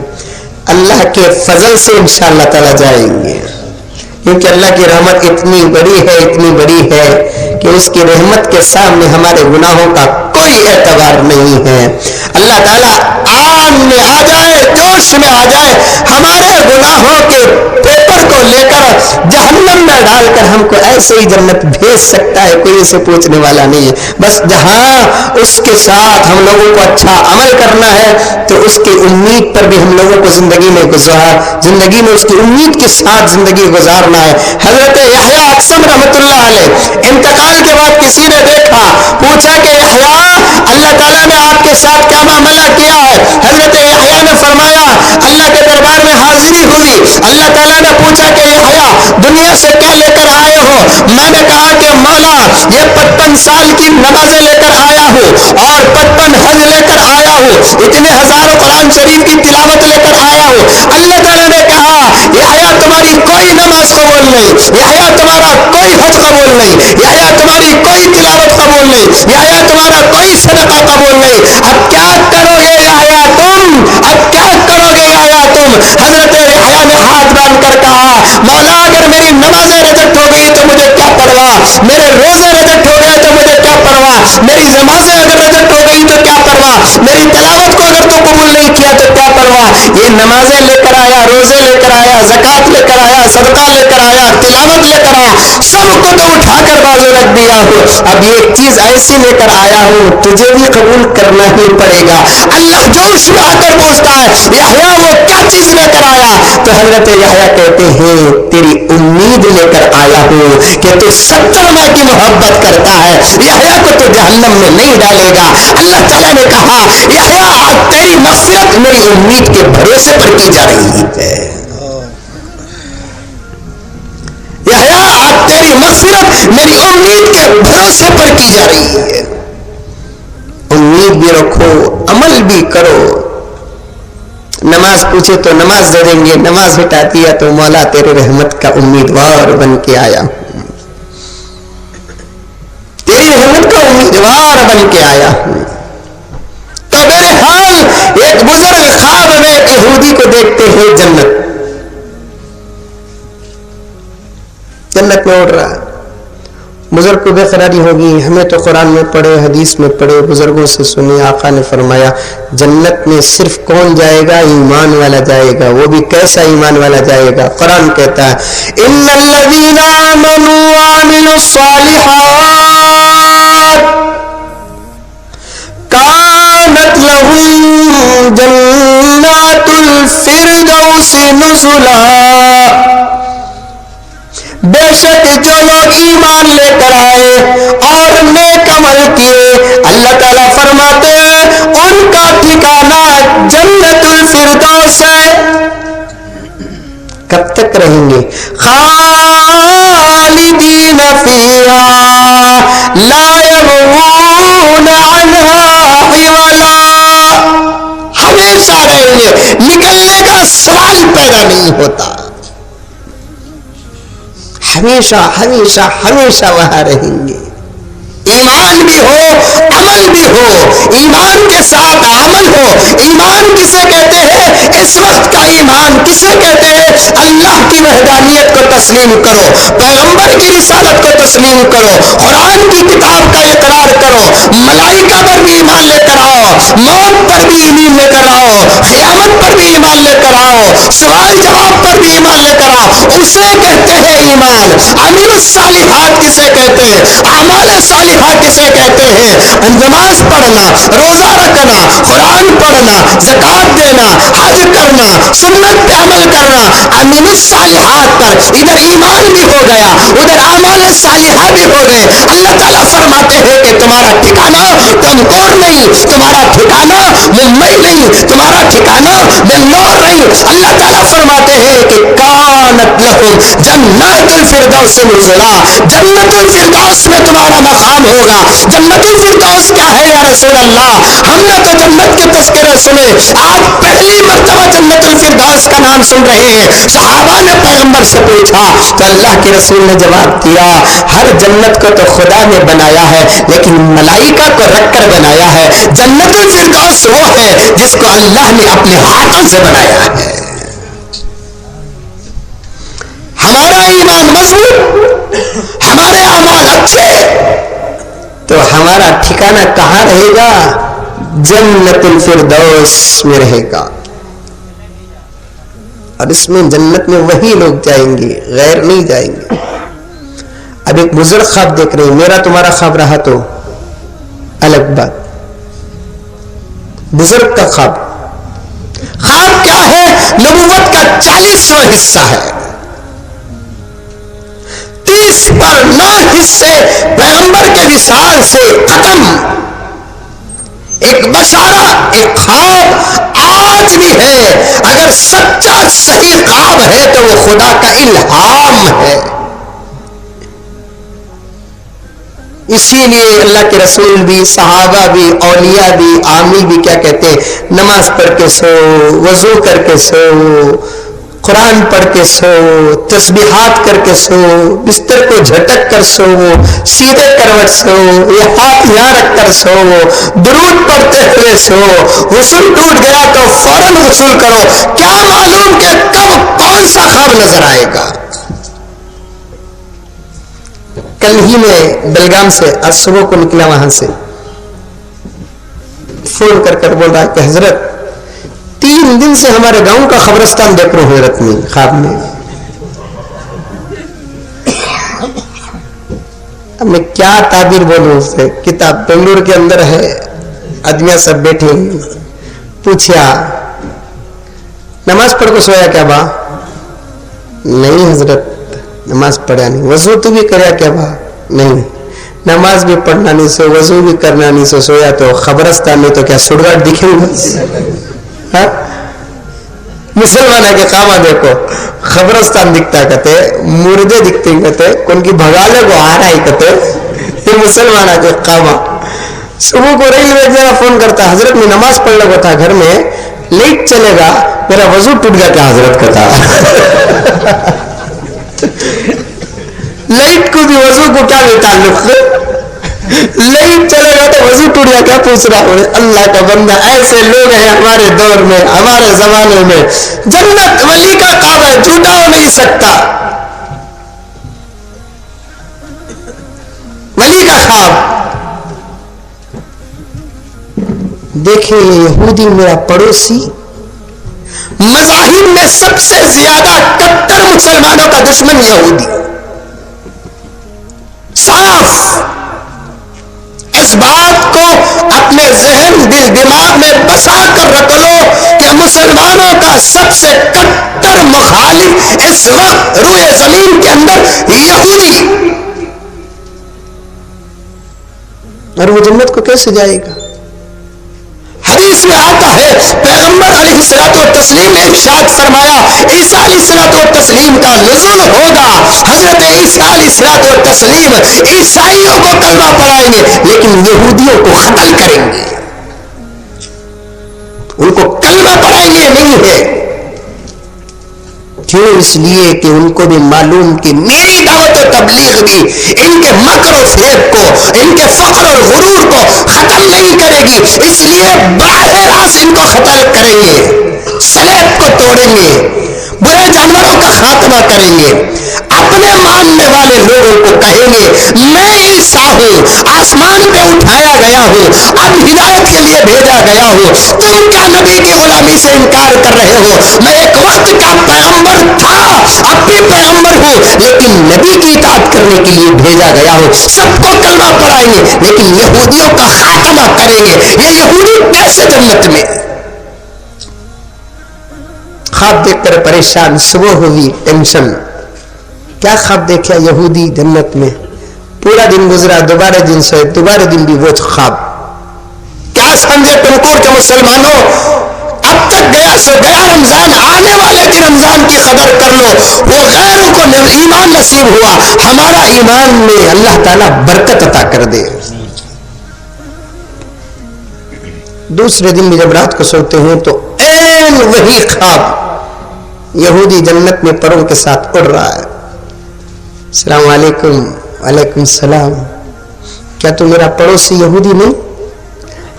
اللہ کے فضل سے انشاءاللہ تعالی جائیں گے، کیونکہ اللہ کی رحمت اتنی بڑی ہے، اتنی بڑی ہے کہ اس کی رحمت کے سامنے ہمارے گناہوں کا کوئی اعتبار نہیں ہے. اللہ تعالیٰ آن میں آ جائے، جوش میں آ جائے، ہمارے گناہوں کے پیپر کو لے کر جہنم میں ڈال کر ہم کو ایسے ہی جنت بھیج سکتا ہے، کوئی اسے پوچھنے والا نہیں ہے. بس جہاں اس کے ساتھ ہم لوگوں کو اچھا عمل کرنا ہے تو اس کی امید پر بھی ہم لوگوں کو زندگی میں اس کی امید کے ساتھ زندگی گزارنا ہے. حضرت یحییٰ اقسم رحمۃ اللہ علیہ انتقال کے بعد کسی نے دیکھا، پوچھا کہ یحییٰ اللہ تعالیٰ نے آپ کے ساتھ کیا معاملہ کیا ہے؟ حضرت یحییٰ نے فرمایا اللہ کے دربار میں حاضری ہوئی، اللہ تعالیٰ نے پوچھا کہ یحییٰ دنیا سے کیا لے کر آئے ہو؟ میں نے کہا کہ مولا یہ 55 سال کی نمازیں لے کر آیا ہوں اور 55 حج لے کر آیا ہوں، اتنے ہزاروں قرآن شریف کی تلاوت لے کر آیا ہوں. اللہ تعالیٰ نے کہا یحییٰ تمہاری کوئی نماز قبول نہیں، یحییٰ تمہارا کوئی حج قبول نہیں، یحییٰ تمہاری کوئی تلاوت قبول نہیں، یحییٰ تمہارا کوئی صدقہ قبول نہیں. اب کیا کرو گے یحییٰ تم؟ اب کیا کرو گے یحییٰ تم؟ حضرت یحییٰ نے ہاتھ باندھ کر کہا مولا اگر میری نمازیں رجعت ہو گئی تو مجھے کیا پرواہ، میرے روزے رجعت ہو گئے تو مجھے کیا پرواہ، میری نمازیں اگر رجعت ہو گئی تو کیا پرواہ، میری تلاوت کو اگر تو قبول نہیں کیا تو کیا پرواہ. یہ نمازیں لے کر آیا، روزے لے کر آیا، زکات لے کر آیا، صدقہ لے کر آیا، تلاوت لے کر آیا، سب کو تو اٹھا کر بازو رکھ دیا ہوں. اب یہ چیز ایسی لے کر آیا ہوں تجھے بھی قبول کرنا ہی پڑے گا. اللہ جوش میں آ کر پوچھتا ہے یحییٰ وہ کیا چیز لے کر آیا؟ تو حضرت یحییٰ کہتے ہیں تیری امید لے کر آیا ہوں کہ تو 70 ماہ کی محبت کرتا ہے، یحییٰ کو تو جہنم میں نہیں ڈالے گا. اللہ تعالیٰ نے کہا یحییٰ آج تیری مغفرت میری امید کے بھروسے پر کی جا رہی ہے. یحییٰ آج تیری مغفرت میری امید کے بھروسے پر کی جا رہی ہے. امید بھی رکھو، عمل بھی کرو. نماز پوچھے تو نماز دے دیں گے، نماز ہٹا دیا تو مولا تیرے رحمت کا امیدوار بن کے آیا ہوں، تیری رحمت کا امیدوار بن کے آیا ہوں. تو میرے حال ایک بزرگ خواب میں ایک یہودی کو دیکھتے ہیں جنت میں اڑ رہا ہے. بزرگ کو بے قراری ہوگی، ہمیں تو قرآن میں پڑھے، حدیث میں پڑھے، بزرگوں سے سنے. آقا نے فرمایا جنت میں صرف کون جائے گا؟ ایمان والا جائے گا. وہ بھی کیسا ایمان والا جائے گا؟ قرآن کہتا ہے ان الذین آمنوا وعملوا الصالحات کانت لهم جنات الفردوس نزلا. بے شک جو لوگ ایمان لے کر آئے اور نیک عمل لیے اللہ تعالیٰ فرماتے ہیں ان کا ٹھکانہ جنت الفردوس ہے. کب تک رہیں گے؟ خالدین فیہا لا یبغون عنہا حولا. ہمیشہ رہیں گے, نکلنے کا سوال پیدا نہیں ہوتا. ہمیشہ ہمیشہ ہمیشہ وہاں رہیں گے. ایمان بھی ہو عمل بھی ہو, ایمان کے ساتھ عمل ہو. ایمان کسے کہتے ہیں؟ اس وقت کا ایمان کسے کہتے ہیں؟ اللہ کی وحدانیت کو تسلیم کرو, پیغمبر کی رسالت کو تسلیم کرو, قرآن کی کتاب کا اقرار کرو, ملائکہ پر بھی ایمان لے کر آؤ, موت پر بھی ایمان لے کر آؤ, قیامت پر بھی ایمان لے کر آؤ, سوال جواب پر بھی ایمان لے کر آؤ. اسے کہتے ہیں ایمان. عمل الصالحات کسے کہتے ہیں؟ اعمال صالحات کسے کہتے ہیں؟ نماز پڑھنا, روزہ رکھنا, قرآن پڑھنا, زکات دینا, حج کرنا, سنت پہ عمل کرنا. عمل الصالحات پر ادھر ایمان بھی ہو گیا, ادھر اعمال صالحہ بھی ہو گئے. اللہ تعالیٰ فرماتے ہیں کہ تمہارا ٹھکانہ تنگور نہیں, تمہارا ٹھکانہ ممبئی نہیں, تمہارا ٹھکانہ بنگلور نہیں. اللہ تعالیٰ فرماتے ہیں کہ کانت لہم جنات الفردوس نزلا. جنت الفردوس میں تمہارا مقام ہوگا. جنت الفردوس کیا ہے یا رسول اللہ؟ ہم نے تو جنت کے تذکرے سنے, آج پہلی مرتبہ جنت الفردوس کا نام سن رہے ہیں. صحابہ نے پیغمبر سے پوچھا تو اللہ کے رسول نے جواب دیا, ہر جنت کو تو خدا نے بنایا ہے لیکن ملائکہ کو رکھ کر بنایا ہے. جنت الفردوس وہ ہے جس کو اللہ نے اپنے ہاتھوں سے بنایا ہے. ہمارا ایمان مضبوط, ہمارے اعمال اچھے, تو ہمارا ٹھکانہ کہاں رہے گا؟ جنت الفردوس میں رہے گا. اور اس میں جنت میں وہی لوگ جائیں گے, غیر نہیں جائیں گے. اب ایک بزرگ خواب دیکھ رہے ہیں, میرا تمہارا خواب رہا تو الگ بات. بزرگ کا خواب کیا ہے؟ نبوت کا 40واں حصہ ہے. 30/9 حصے پیغمبر کے وصال سے ختم. ایک بشارہ, ایک خواب آج بھی ہے. اگر سچا صحیح خواب ہے تو وہ خدا کا الہام ہے. اسی لیے اللہ کے رسول بھی, صحابہ بھی, اولیاء بھی, عامی بھی کیا کہتے ہیں؟ نماز پڑھ کے سو, وضو کر کے سو, قرآن پڑھ کے سو, تسبیحات کر کے سو, بستر کو جھٹک کر سو, سیدھے کروٹ سو, یہ ہاتھ یہاں رکھ کر سو, درود پڑھتے ہوئے سو. غسل ٹوٹ گیا تو فوراً غسل کرو. کیا معلوم کہ کب کون سا خواب نظر آئے گا. کل ہی میں بلگام سے آج صبح کو نکلا, وہاں سے فون کر بول رہا کہ حضرت 3 دن سے ہمارے گاؤں کا قبرستان دیکھ رہا ہوں حضرت میں خواب میں. اب میں کیا تعبیر بولوں اس سے. کتاب بنگلور کے اندر ہے, آدمیاں سب بیٹھے. پوچھا نماز پڑھ کو سویا کیا با؟ نہیں حضرت نماز پڑھا نہیں. وضو تو بھی کریا کیا با؟ نہیں. نماز بھی پڑھنا نہیں سو, وضو بھی کرنا نہیں سو, سویا تو قبرستان میں تو کیا سڑگاٹ دکھے گا؟ مسلمان کے کاما دیکھو, قبرستان دکھتا کہتے, مردے دکھتے کہتے, کون کی بھگالے کو آ رہا ہی کہتے. یہ مسلمان کے کاما. صبح کو ریلوے جگہ فون کرتا, حضرت میں نماز پڑھ لگا تھا گھر میں, لیٹ چلے گا, میرا وضو ٹوٹ گیا کیا حضرت کہتا. لائٹ کو بھی وضو کو کیا بھی تعلق؟ لائٹ چلے گا تو وضو ٹوٹ گیا کیا پوچھ رہا ہوں. اللہ کا بندہ, ایسے لوگ ہیں ہمارے دور میں, ہمارے زمانے میں. جنت ولی کا خواب ہے, جھوٹا ہو نہیں سکتا. ولی کا خواب دیکھیں. یہودی میرا پڑوسی, مذاہب میں سب سے زیادہ کٹر مسلمانوں کا دشمن یہودی. صاف اس بات کو اپنے ذہن دل دماغ میں بسا کر رکھ لو کہ مسلمانوں کا سب سے کٹر مخالف اس وقت روئے زمین کے اندر یہودی. اور وہ جنت کو کیسے جائے گا؟ حدیث میں آتا ہے پیغمبر علیہ الصلوۃ والتسلیم نے ارشاد فرمایا عیسیٰ علیہ الصلوۃ والتسلیم کا نزول ہوگا، حضرت عیسیٰ علیہ الصلوۃ والتسلیم عیسائیوں کو کلمہ پڑھائیں گے لیکن یہودیوں کو قتل کریں گے، ان کو کلمہ پڑھائیں گے نہیں ہے۔ کیوں؟ اس لیے کہ ان کو بھی معلوم کہ میری دعوت و تبلیغ بھی ان کے مکر و فریب کو، ان کے فخر اور غرور کو ختم نہیں کرے گی، اس لیے براہ راست ان کو قتل کریں گے، سلیب کو توڑیں گے، برے جانوروں کا خاتمہ کریں گے، اپنے ماننے والے لوگوں کو کہیں گے میں عیسیٰ ہوں، آسمان پہ اٹھایا گیا ہوں، اب ہدایت کے لیے بھیجا گیا ہوں، تم کیا نبی کی غلامی سے انکار کر رہے ہو؟ میں ایک وقت کا پیغمبر تھا، اب بھی پیغمبر ہوں، لیکن نبی کی اطاعت کرنے کے لیے بھیجا گیا ہوں۔ سب کو کلمہ پڑھائیں گے لیکن یہودیوں کا خاتمہ کریں گے۔ یہ یہودی کیسے جنت میں؟ خواب دیکھ کر پریشان، صبح ہوئی ٹینشن، کیا خواب دیکھا یہودی جنت میں؟ پورا دن گزرا، دوبارہ دن سوئے، دوبارہ دن بھی وہ خواب۔ کیا سمجھے ٹنکور کے مسلمانوں؟ اب تک گیا سو گیا رمضان، آنے والے بھی رمضان کی قدر کر لو، وہ غیروں کو ایمان نصیب ہوا، ہمارا ایمان میں اللہ تعالیٰ برکت عطا کر دے۔ دوسرے دن بھی جب رات کو سوتے ہیں تو این وہی خواب، یہودی جنت میں پروں کے ساتھ اڑ رہا ہے۔ السلام علیکم، وعلیکم السلام، کیا تم میرا پڑوسی یہودی نہیں؟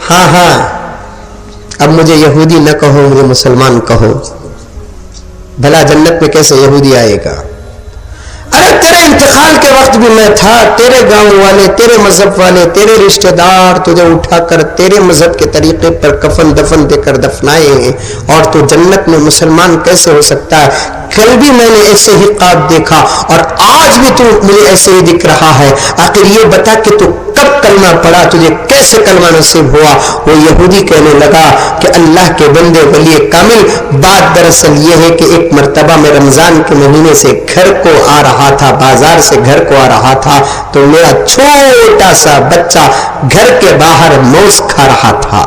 ہاں ہاں، اب مجھے یہودی نہ کہو، مجھے مسلمان کہو۔ بھلا جنت میں کیسے یہودی آئے گا؟ ارے تیرے انتقال کے وقت بھی میں تھا، تیرے گاؤں والے، تیرے مذہب والے، تیرے رشتہ دار تجھے اٹھا کر تیرے مذہب کے طریقے پر کفن دفن دے کر دفنائے ہیں، اور تو جنت میں مسلمان کیسے ہو سکتا ہے؟ کل بھی میں نے ایسے ہی خواب دیکھا اور آج بھی تو مجھے ایسے ہی دکھ رہا ہے، آخر یہ بتا کہ تو کب کلمہ پڑھا، تجھے کیسے کلمہ نصیب ہوا؟ وہ یہودی کہنے لگا کہ اللہ کے بندے ولی کامل، بات دراصل یہ ہے کہ ایک مرتبہ میں رمضان کے مہینے سے گھر کو آ رہا تھا، بازار سے گھر کو آ رہا تھا، تو میرا چھوٹا سا بچہ گھر کے باہر موز کھا رہا تھا۔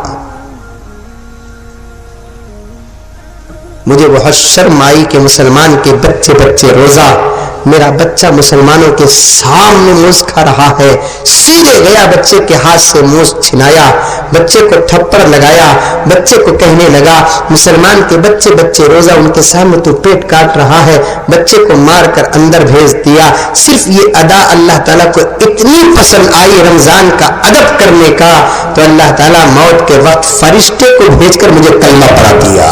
مجھے بہت شرم آئی کہ مسلمان کے بچے روزہ، میرا بچہ مسلمانوں کے سامنے موز کھا رہا ہے۔ سیدھے گیا، بچے کے ہاتھ سے موز چھنایا، بچے کو تھپڑ لگایا، بچے کو کہنے لگا مسلمان کے بچے روزہ، ان کے سامنے تو پیٹ کاٹ رہا ہے، بچے کو مار کر اندر بھیج دیا۔ صرف یہ ادا اللہ تعالیٰ کو اتنی پسند آئی رمضان کا ادب کرنے کا، تو اللہ تعالیٰ موت کے وقت فرشتے کو بھیج کر مجھے کلمہ پڑھا دیا۔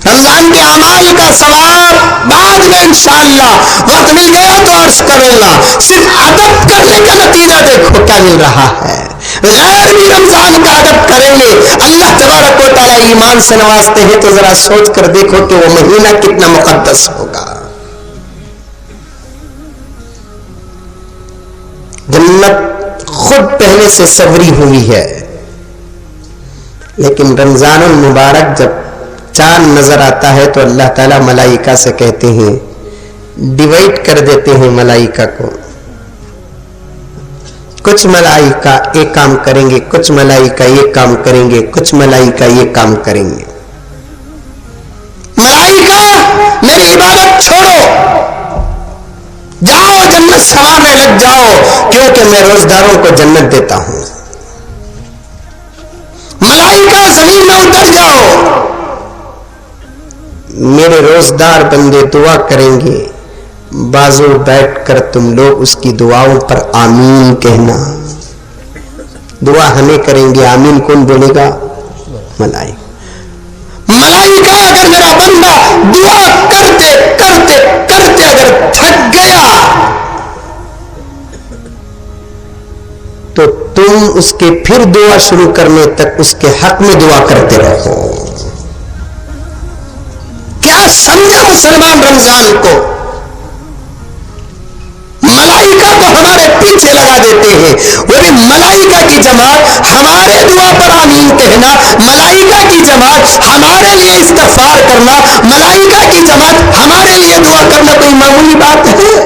رمضان کے اعمال کا ثواب بعد میں انشاءاللہ وقت مل گیا تو عرض کروں گا، صرف ادب کرنے کا نتیجہ دیکھو کیا مل رہا ہے۔ غیر بھی رمضان کا ادب کریں گے، اللہ تبارک و تعالیٰ ایمان سے نوازتے ہیں، تو ذرا سوچ کر دیکھو کہ وہ مہینہ کتنا مقدس ہوگا۔ جنت خود پہلے سے سوری ہوئی ہے، لیکن رمضان المبارک جب چاند نظر آتا ہے تو اللہ تعالیٰ ملائکہ سے کہتے ہیں، ڈیوائڈ کر دیتے ہیں ملائکہ کو، کچھ ملائکہ ایک کام کریں گے، کچھ ملائکہ یہ کام کریں گے، کچھ ملائکہ یہ کام کریں گے۔ ملائکہ میری عبادت چھوڑو، جاؤ جنت سنوارنے لگ جاؤ، کیونکہ میں روزداروں کو جنت دیتا ہوں۔ ملائکہ زمین میں اتر جاؤ، میرے روزدار بندے دعا کریں گے، بازو بیٹھ کر تم لوگ اس کی دعاؤں پر آمین کہنا۔ دعا ہمیں کریں گے، آمین کون بولے گا؟ ملائکہ اگر میرا بندہ دعا کرتے کرتے کرتے اگر تھک گیا تو تم اس کے پھر دعا شروع کرنے تک اس کے حق میں دعا کرتے رہو۔ کیا سمجھا مسلمان رمضان کو؟ ملائکہ تو ہمارے پیچھے لگا دیتے ہیں، وہ بھی ملائکہ کی جماعت ہمارے دعا پر آمین کہنا، ملائکہ کی جماعت ہمارے لیے استغفار کرنا، ملائکہ کی جماعت ہمارے لیے دعا کرنا کوئی معمولی بات ہے؟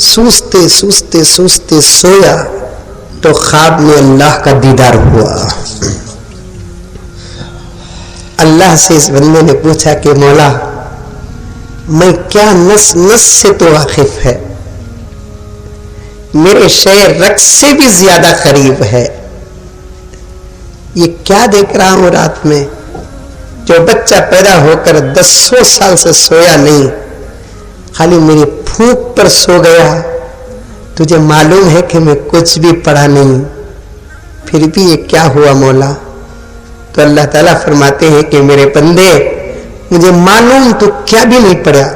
سوچتے سوچتے سوچتے سویا تو خواب میں اللہ کا دیدار ہوا. اللہ سے اس بندے نے پوچھا کہ مولا میں کیا نس نس سے تو واقف ہے, میرے شعر رقص سے بھی زیادہ قریب ہے, یہ کیا دیکھ رہا ہوں رات میں؟ جو بچہ پیدا ہو کر 10 سال سے سویا نہیں, خالی میری پھونک پر سو گیا, تجھے معلوم ہے کہ میں کچھ بھی پڑھا نہیں, پھر بھی یہ کیا ہوا مولا؟ تو اللہ تعالیٰ فرماتے ہیں کہ میرے بندے مجھے معلوم تو کیا بھی نہیں پڑھا,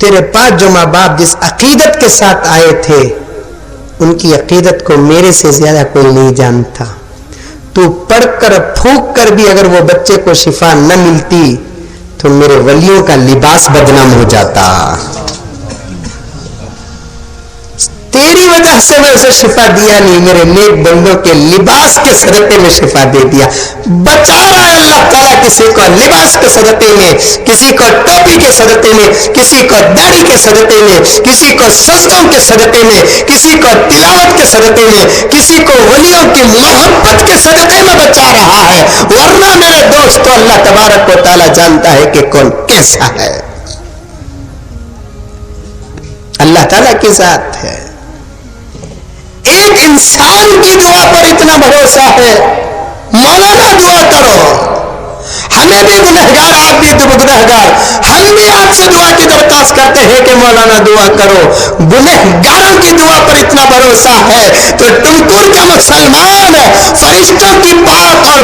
تیرے پاس جو ماں باپ جس عقیدت کے ساتھ آئے تھے ان کی عقیدت کو میرے سے زیادہ کوئی نہیں جانتا. تو پڑھ کر پھونک کر بھی اگر وہ بچے کو شفا نہ ملتی تو میرے ولیوں کا لباس بدنام ہو جاتا. تیری وجہ سے میں اسے شفا دیا نہیں, میرے نیک بندوں کے لباس کے صدقے میں شفا دے دیا. بچا رہا ہے اللہ تعالیٰ کسی کو لباس کے صدقے میں, کسی کو ٹوپی کے صدقے میں, کسی کو داڑھی کے صدقے میں, کسی کو سجدوں کے صدقے میں, کسی کو تلاوت کے صدقے میں, کسی کو ولیوں کی محبت کے صدقے میں بچا رہا ہے. ورنہ میرے دوستو اللہ تبارک و تعالیٰ جانتا ہے کہ کون کیسا ہے. اللہ تعالیٰ کی ذات ہے. ایک انسان کی دعا پر اتنا بھروسہ ہے, مولانا دعا کرو, ہمیں بھی گنہگار, آپ بھی گنہگار, ہم بھی آپ سے دعا کی درخواست کرتے ہیں کہ مولانا دعا کرو. گنہگاروں کی دعا پر اتنا بھروسہ ہے تو ٹمکور کا مسلمان فرشتوں کی پاک اور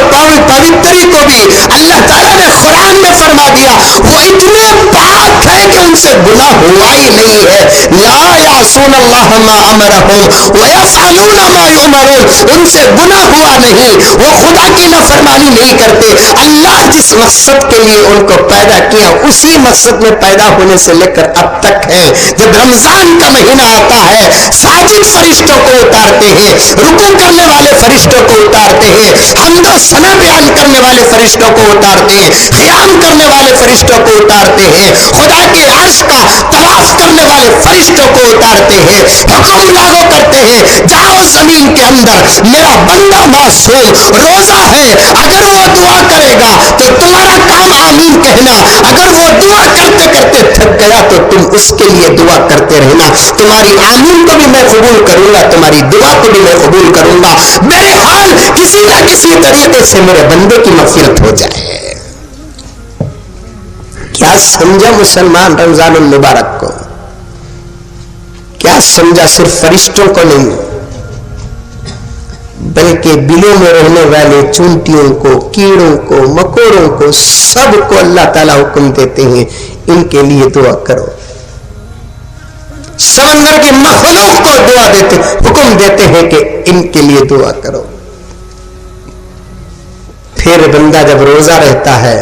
پوتری کو بھی اللہ تعالیٰ نے قرآن میں فرما دیا وہ اتنے پاک ہے کہ ان سے گناہ ہوا ہی نہیں ہے. لا یعصون اللہ ما امرہم ویفعلون ما یؤمرون, ان سے گناہ ہوا نہیں, وہ خدا کی نافرمانی نہیں کرتے. اللہ جس مقصد کے لیے ان کو پیدا کیا اسی مقصد میں پیدا ہونے سے لے کر اب تک ہے. جب رمضان کا مہینہ آتا ہے ساجد فرشتوں کو اتارتے ہیں, رکوع کرنے والے فرشتوں کو اتارتے ہیں, حمد و ثنا بیان کرنے والے فرشتوں کو اتارتے ہیں, قیام کرنے والے فرشتوں کو اتارتے ہیں, خدا کے عرش کا طواف کرنے والے فرشتوں کو اتارتے ہیں, حکم لاگو کرتے ہیں جاؤ زمین کے اندر, میرا بندہ معصوم روزہ ہے, اگر وہ دعا کرے گا تو تمہارا کام آمین کہنا, اگر وہ دعا کرتے کرتے تھک گیا تو تم اس کے لیے دعا کرتے رہنا. تمہاری آمین کو بھی میں قبول کروں گا, تمہاری دعا کو بھی میں قبول کروں گا. میرے حال کسی نہ کسی طریقے سے میرے بندے کی مغفرت ہو جائے. کیا سمجھا مسلمان رمضان المبارک کو؟ کیا سمجھا؟ صرف فرشتوں کو نہیں بلکہ بلوں میں رہنے والے چونٹیوں کو, کیڑوں کو, مکوڑوں کو, سب کو اللہ تعالیٰ حکم دیتے ہیں ان کے لیے دعا کرو. سمندر کی مخلوق کو دعا دیتے, حکم دیتے ہیں کہ ان کے لیے دعا کرو. پھر بندہ جب روزہ رہتا ہے,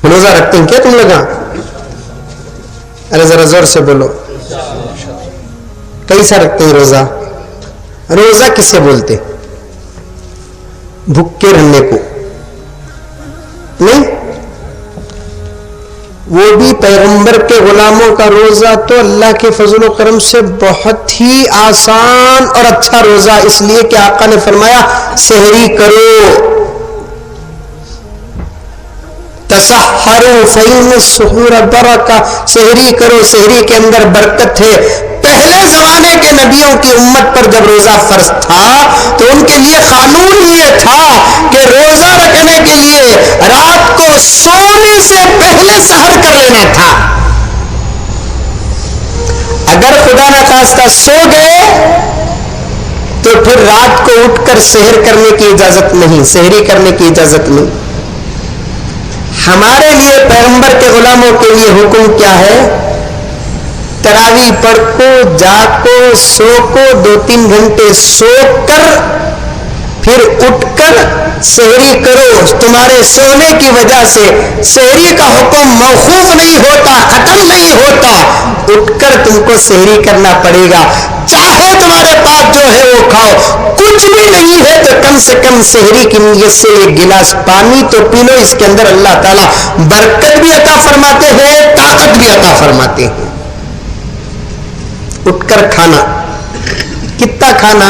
روزہ رکھتے ہیں کیا تم لوگ؟ ارے ذرا زور سے بولو, کیسا رکھتے ہیں روزہ؟ روزہ کسے بولتے؟ بھوکے رہنے کو نہیں, وہ بھی پیغمبر کے غلاموں کا روزہ تو اللہ کے فضل و کرم سے بہت ہی آسان اور اچھا روزہ, اس لیے کہ آقا نے فرمایا سحری کرو, تسحروا فإن السحور برکہ, سحری کرو, سحری کے اندر برکت ہے. پہلے زمانے کے نبیوں کی امت پر جب روزہ فرض تھا تو ان کے لیے قانون یہ تھا کہ روزہ رکھنے کے لیے رات کو سونے سے پہلے سحر کر لینا تھا. اگر خدا نخواستہ سو گئے تو پھر رات کو اٹھ کر سحر کرنے کی اجازت نہیں, سحری کرنے کی اجازت نہیں. ہمارے لیے پیغمبر کے غلاموں کے لیے حکم کیا ہے؟ تراویح پڑھ کو, جاگو, سو کو, 2-3 گھنٹے سو کر پھر اٹھ کر سحری کرو. تمہارے سونے کی وجہ سے سحری کا حکم موقوف نہیں ہوتا, ختم نہیں ہوتا, اٹھ کر تم کو سحری کرنا پڑے گا. چاہے تمہارے پاس جو ہے وہ کھاؤ, کچھ بھی نہیں ہے تو کم سے کم سحری کی نیت سے ایک گلاس پانی تو پی لو. اس کے اندر اللہ تعالیٰ برکت بھی عطا فرماتے ہیں, طاقت بھی عطا فرماتے ہیں. اٹھ کر کھانا, کتنا کھانا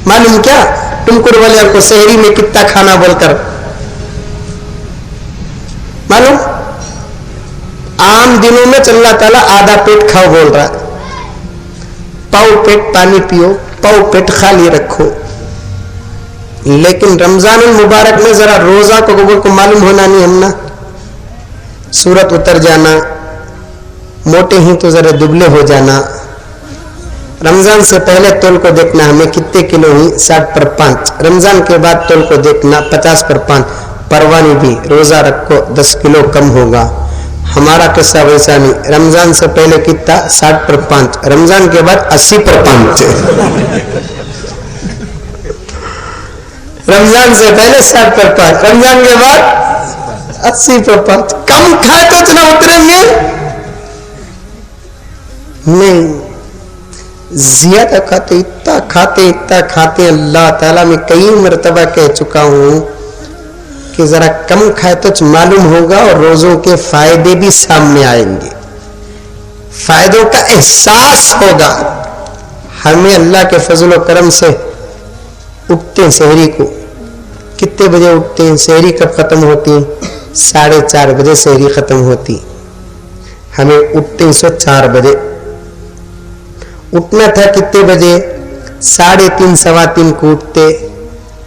معلوم کیا ٹمکڑ والے کو سحری میں کتنا کھانا بول کر معلوم؟ عام دنوں میں اللہ تعالیٰ آدھا پیٹ کھاؤ بول رہا ہے, پاؤ پیٹ پانی پیو, پاؤ پیٹ خالی رکھو. لیکن رمضان المبارک میں ذرا روزہ کو معلوم ہونا نہیں, ہم نا صورت اتر جانا, موٹے ہی تو ذرا دبلے ہو جانا. رمضان سے پہلے تول کو دیکھنا ہمیں کتنے کلو ہی 60/5, رمضان کے بعد تول کو دیکھنا 50/5. پروانی بھی روزہ رکھو 10 کلو کم ہوگا. ہمارا قصہ ویسا نہیں, رمضان سے پہلے کتنا 60/5, رمضان کے بعد 80/5. رمضان سے پہلے 60/5, رمضان کے بعد 80/5. کم کھائے تو اتنا اتریں گے نہیں, زیادہ کھاتے اتنا کھاتے. اللہ تعالیٰ میں کئی مرتبہ کہہ چکا ہوں کہ ذرا کم کھائے تو معلوم ہوگا اور روزوں کے فائدے بھی سامنے آئیں گے, فائدوں کا احساس ہوگا. ہمیں اللہ کے فضل و کرم سے اٹھتے ہیں سحری کو, کتنے بجے اٹھتے ہیں, سحری کب ختم ہوتی ہے 4:30 بجے سحری ختم ہوتی. ہمیں اٹھتے ہیں 4 بجے. اٹھنا تھا کتنے بجے 3:30 3:15 کو اٹھتے,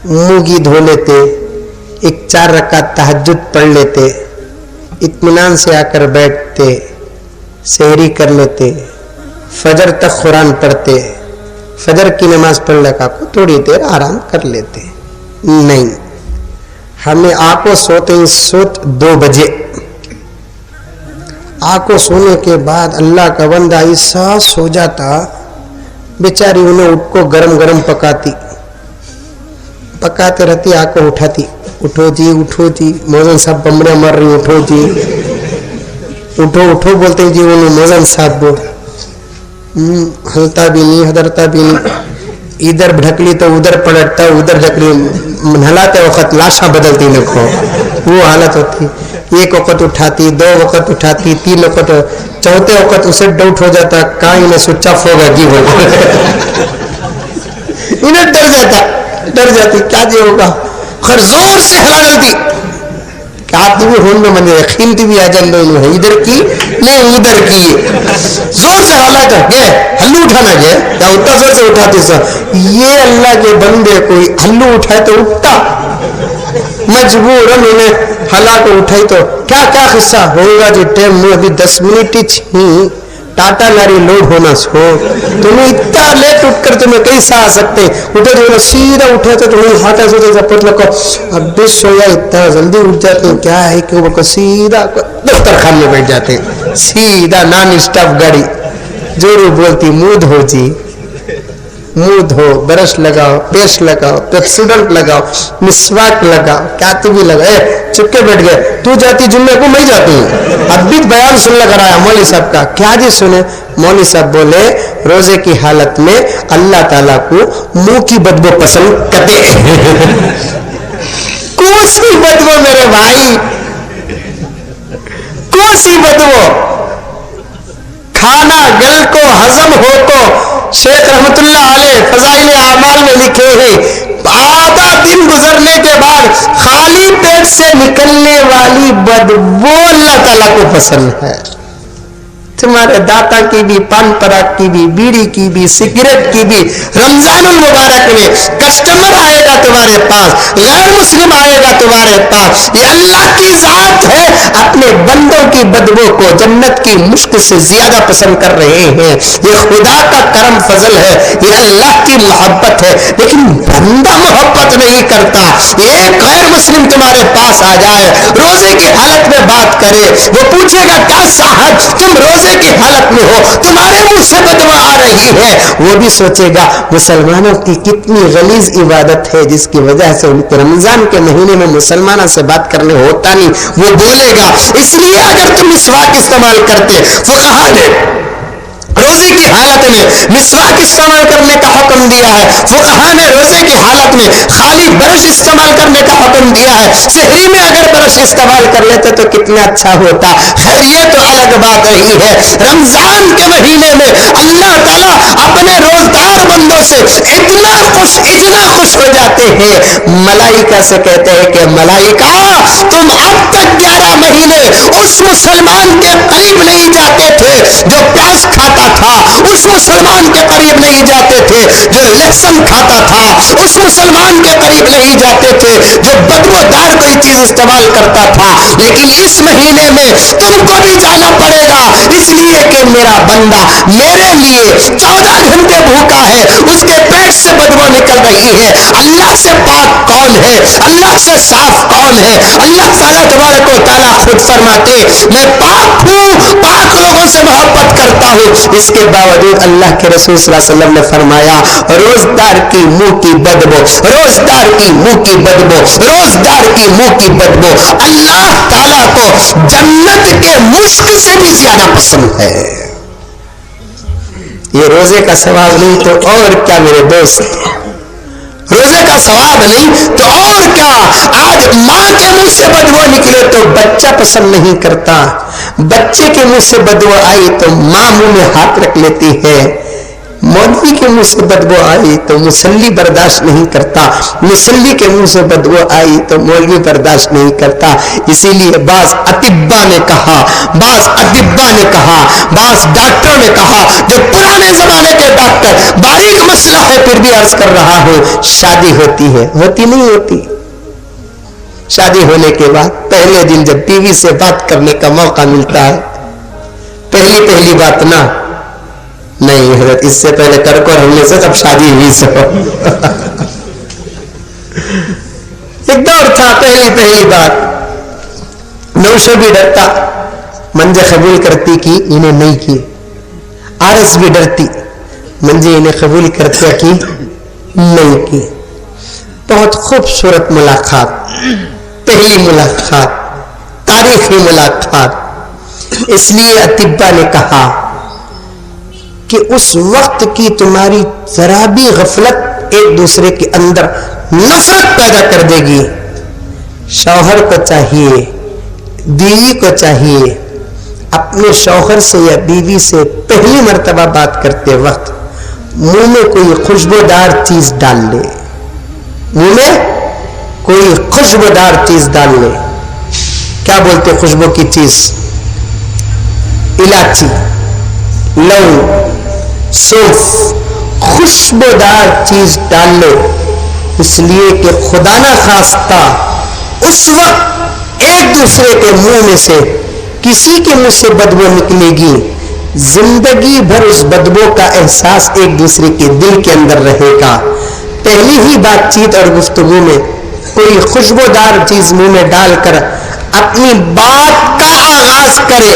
منہ گی دھو لیتے, 4 رکعت تہجد پڑھ لیتے, اطمینان سے آ کر بیٹھتے, سحری کر لیتے, فجر تک قرآن پڑھتے, فجر کی نماز پڑھ لگا کو تھوڑی دیر آرام کر لیتے. نہیں, ہمیں آنکھوں سوتے ہی 2 بجے. آنکھوں سونے کے بعد اللہ کا بندہ ایسا سو جاتا, بیچاری انہیں اٹھ کو گرم گرم پکاتے رہتی, آنکھوں اٹھاتی, اٹھو جی موزن صاحب بمڑیاں مار رہی, اٹھو جی اٹھو بولتے جی انہیں موزن صاحب ہلتا بھی نہیں حضرتا بھی نہیں, ادھر بھٹکلی تو ادھر پلٹتا, ادھر ڈھکلی, نہلاتے وقت لاشاں بدلتی لکھو, وہ حالت ہوتی. 1 وقت اٹھاتی, 2 وقت اٹھاتی, 3 وقت, 4تھے وقت اسے ڈاؤٹ ہو جاتا کہاں انہیں سوئچ آف ہوگا جی ہوگا. انہیں ڈر جاتی کیا جی ہوگا, خیر زور سے ہلا ڈالتی کہ آپ بھی ہون میں مجھے یقین تھی بھی آ جان دو ادھر کی نہیں ادھر کی, زور سے ہلا کر گئے ہلو اٹھانا گئے یا اتنا زور سے اٹھاتی سر. یہ اللہ کے بندے کوئی ہلو اٹھائے تو اٹھتا, مجبوراً انہیں ہلا کو اٹھائی تو کیا قصہ ہوگا جی ٹائم میں ابھی 10 منٹ ہی ٹاٹا لاری لوڈ ہونا سو, تمہیں اتنا لیٹ اٹھ کر تمہیں کیسا آ سکتے, اٹھے تو سیدھا اٹھے تو تمہیں ہاتھا سوچے پت لگو اب بھی سویا اتنا جلدی اٹھ جاتے ہیں, کیا ہے کہ وہ سیدھا دفتر خانے میں بیٹھ جاتے ہیں, سیدھا نان اسٹاف گاڑی جورو بولتی منہ دھو, برش لگاؤ, پیسٹ لگاؤ, پیپسوڈنٹ لگاؤ, مسواک لگاؤ, کیا تو بھی لگا, چپکے بیٹھ گئے. تو جاتی جمعے کو میں جاتی ہوں, اب بھی بیان سن لگ رہا ہے مولوی صاحب کا, کیا جی سنے, مولوی صاحب بولے روزے کی حالت میں اللہ تعالیٰ کو منہ کی بدبو پسند کرتے. کوسی بدبو میرے بھائی, کوسی بدبو, کھانا گل کو ہضم ہو کو. شیخ رحمت اللہ علیہ فضائل اعمال میں لکھے ہیں آدھا دن گزرنے کے بعد خالی پیٹ سے نکلنے والی بدبو اللہ تعالیٰ کو پسند ہے. تمہارے داتا کی بھی, پان پراگ کی بھی, بیڑی کی بھی, سگریٹ کی بھی, رمضان المبارک میں کسٹمر آئے گا تمہارے پاس, غیر مسلم آئے گا تمہارے پاس. یہ اللہ کی ذات ہے, اپنے بندوں کی بدبو کو جنت کی مشک سے زیادہ پسند کر رہے ہیں. یہ خدا کا کرم فضل ہے, یہ اللہ کی محبت ہے. لیکن بندہ محبت نہیں کرتا. ایک غیر مسلم تمہارے پاس آ جائے, روزے کی حالت میں بات کرے, وہ پوچھے گا کیا صاحب تم روزے کی حالت میں ہو, تمہارے منہ سے بدبو آ رہی ہے, وہ بھی سوچے گا مسلمانوں کی کتنی غلیظ عبادت ہے جس کی وجہ سے ان کو رمضان کے مہینے میں مسلمانوں سے بات کرنے ہوتا نہیں, وہ بولے گا. اس لیے اگر تم مسواک استعمال کرتے, فقہا نے روزے روزے کی حالت میں مسواک استعمال کرنے کا حکم دیا ہے. فقہا نے روزے کی حالت میں خالی برش استعمال کرنے کا حکم دیا ہے. سحری میں اگر برش استعمال کر لیتے تو کتنا اچھا ہوتا. خیر یہ تو الگ بات رہی ہے. رمضان کے مہینے میں اللہ تعالیٰ اپنے روزدار بندوں سے اتنا خوش ہو جاتے ہیں. ملائکہ سے کہتے ہیں کہ ملائکہ تم اب تک 11 مہینے اس مسلمان کے قریب نہیں جاتے تھے جو پیاز کھاتا تھا, اس مسلمان کے قریب نہیں جاتے تھے جو لہسن کھاتا تھا, اس مسلمان کے قریب نہیں جاتے تھے جو بدبودار کوئی چیز استعمال کرتا تھا. لیکن اس مہینے میں تم کو بھی جانا پڑے گا, اس لیے کہ میرا بندہ میرے لیے 14 گھنٹے بھوکا ہے, اس کے پیٹ سے بدبو نکل رہی ہے. اللہ سے پاک کون ہے, اللہ سے صاف کون ہے؟ اللہ تعالیٰ تبارک و تعالیٰ خود فرماتے میں پاک ہوں, پاک لوگوں سے محبت کرتا ہوں. اس کے باوجود اللہ کے رسول صلی اللہ علیہ وسلم نے فرمایا روزدار کی منہ کی بدبو, روزدار کی منہ کی بدبو, روزدار کی منہ کی بدبو اللہ تعالیٰ کو جنت کے مشک سے بھی زیادہ پسند ہے. یہ روزے کا ثواب نہیں تو اور کیا میرے دوست, روزے کا ثواب نہیں تو اور کیا. آج ماں کے منہ سے بدبو نکلے تو بچہ پسند نہیں کرتا, بچے کے منہ سے بدبو آئی تو ماں منہ میں ہاتھ رکھ لیتی ہے, مولوی کے منہ سے بدبو آئی تو مسلی برداشت نہیں کرتا, مسلی کے منہ سے بدبو آئی تو مولوی برداشت نہیں کرتا. اسی لیے بعض اطباء نے کہا, بعض ادباء نے کہا, بعض ڈاکٹروں نے کہا, جو پرانے زمانے کے ڈاکٹر, باریک مسئلہ ہے پھر بھی عرض کر رہا ہوں, شادی ہوتی ہے, ہوتی نہیں ہوتی. شادی ہونے کے بعد پہلے دن جب ٹی وی سے بات کرنے کا موقع ملتا ہے, پہلی بات نا نہیں حضرت اس سے پہلے کر کو ہم نے سے اب شادی ہوئی سو. ایک دور تھا پہلی بات, نوشو بھی ڈرتا منجے قبول کرتی کی انہیں نہیں کی, آرس بھی ڈرتی منجے انہیں قبول کرتے کی نہیں کی. بہت خوبصورت ملاقات, پہلی ملاقات, تاریخی ملاقات. اس لیے اطباء نے کہا کہ اس وقت کی تمہاری ذرا بھی غفلت ایک دوسرے کے اندر نفرت پیدا کر دے گی. شوہر کو چاہیے, بیوی کو چاہیے اپنے شوہر سے یا بیوی سے پہلی مرتبہ بات کرتے وقت منہ میں کوئی خوشبودار چیز ڈال لے, منہ میں کوئی خوشبودار چیز ڈال لے. کیا بولتے خوشبو کی چیز؟ الائچی, لونگ, سونف, خوشبودار چیز ڈال لو. اس لیے کہ خدا نہ خواستہ اس وقت ایک دوسرے کے منہ میں سے کسی کے منہ سے بدبو نکلے گی, زندگی بھر اس بدبو کا احساس ایک دوسرے کے دل کے اندر رہے گا. پہلی ہی بات چیت اور گفتگو میں کوئی خوشبودار چیز منہ میں ڈال کر اپنی بات کا آغاز کرے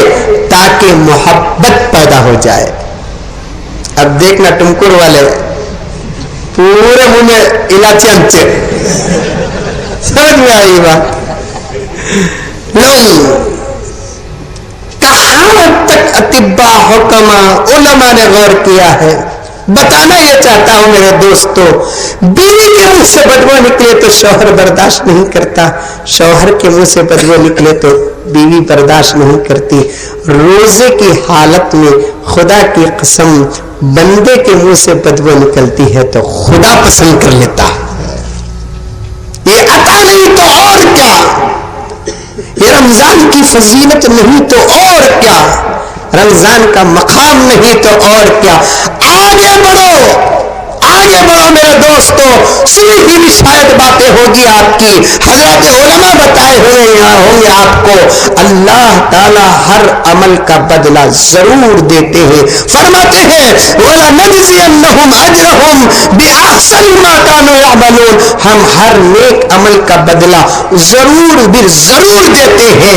تاکہ محبت پیدا ہو جائے. اب دیکھنا ٹمکر والے پورے منہ میں الائچی انچے, سمجھ میں آئی بات؟ لوگ کہاں تک اطباء, حکماء, علماء نے غور کیا ہے. بتانا یہ چاہتا ہوں میرے دوستو, بیوی کے منہ سے بدبو نکلے تو شوہر برداشت نہیں کرتا, شوہر کے منہ سے بدبو نکلے تو بیوی برداشت نہیں کرتی. روزے کی حالت میں خدا کی قسم بندے کے منہ سے بدبو نکلتی ہے تو خدا پسند کر لیتا. یہ عطا نہیں تو اور کیا, یہ رمضان کی فضیلت نہیں تو اور کیا, رمضان کا مقام نہیں تو اور کیا. آگے بڑھو, آگے بڑھو میرے دوستو. سنی ہوئی شاید باتیں ہوگی آپ کی, حضرات علماء بتائے ہوئے ہوں گے آپ کو. اللہ تعالی ہر عمل کا بدلہ ضرور دیتے ہیں. فرماتے ہیں وَلَنَجْزِيَنَّهُمْ أَجْرَهُمْ بِأَحْسَنِ مَا كَانُوا يَعْمَلُونَ. ہم ہر نیک عمل کا بدلہ ضرور دیتے ہیں.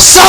100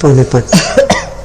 4:45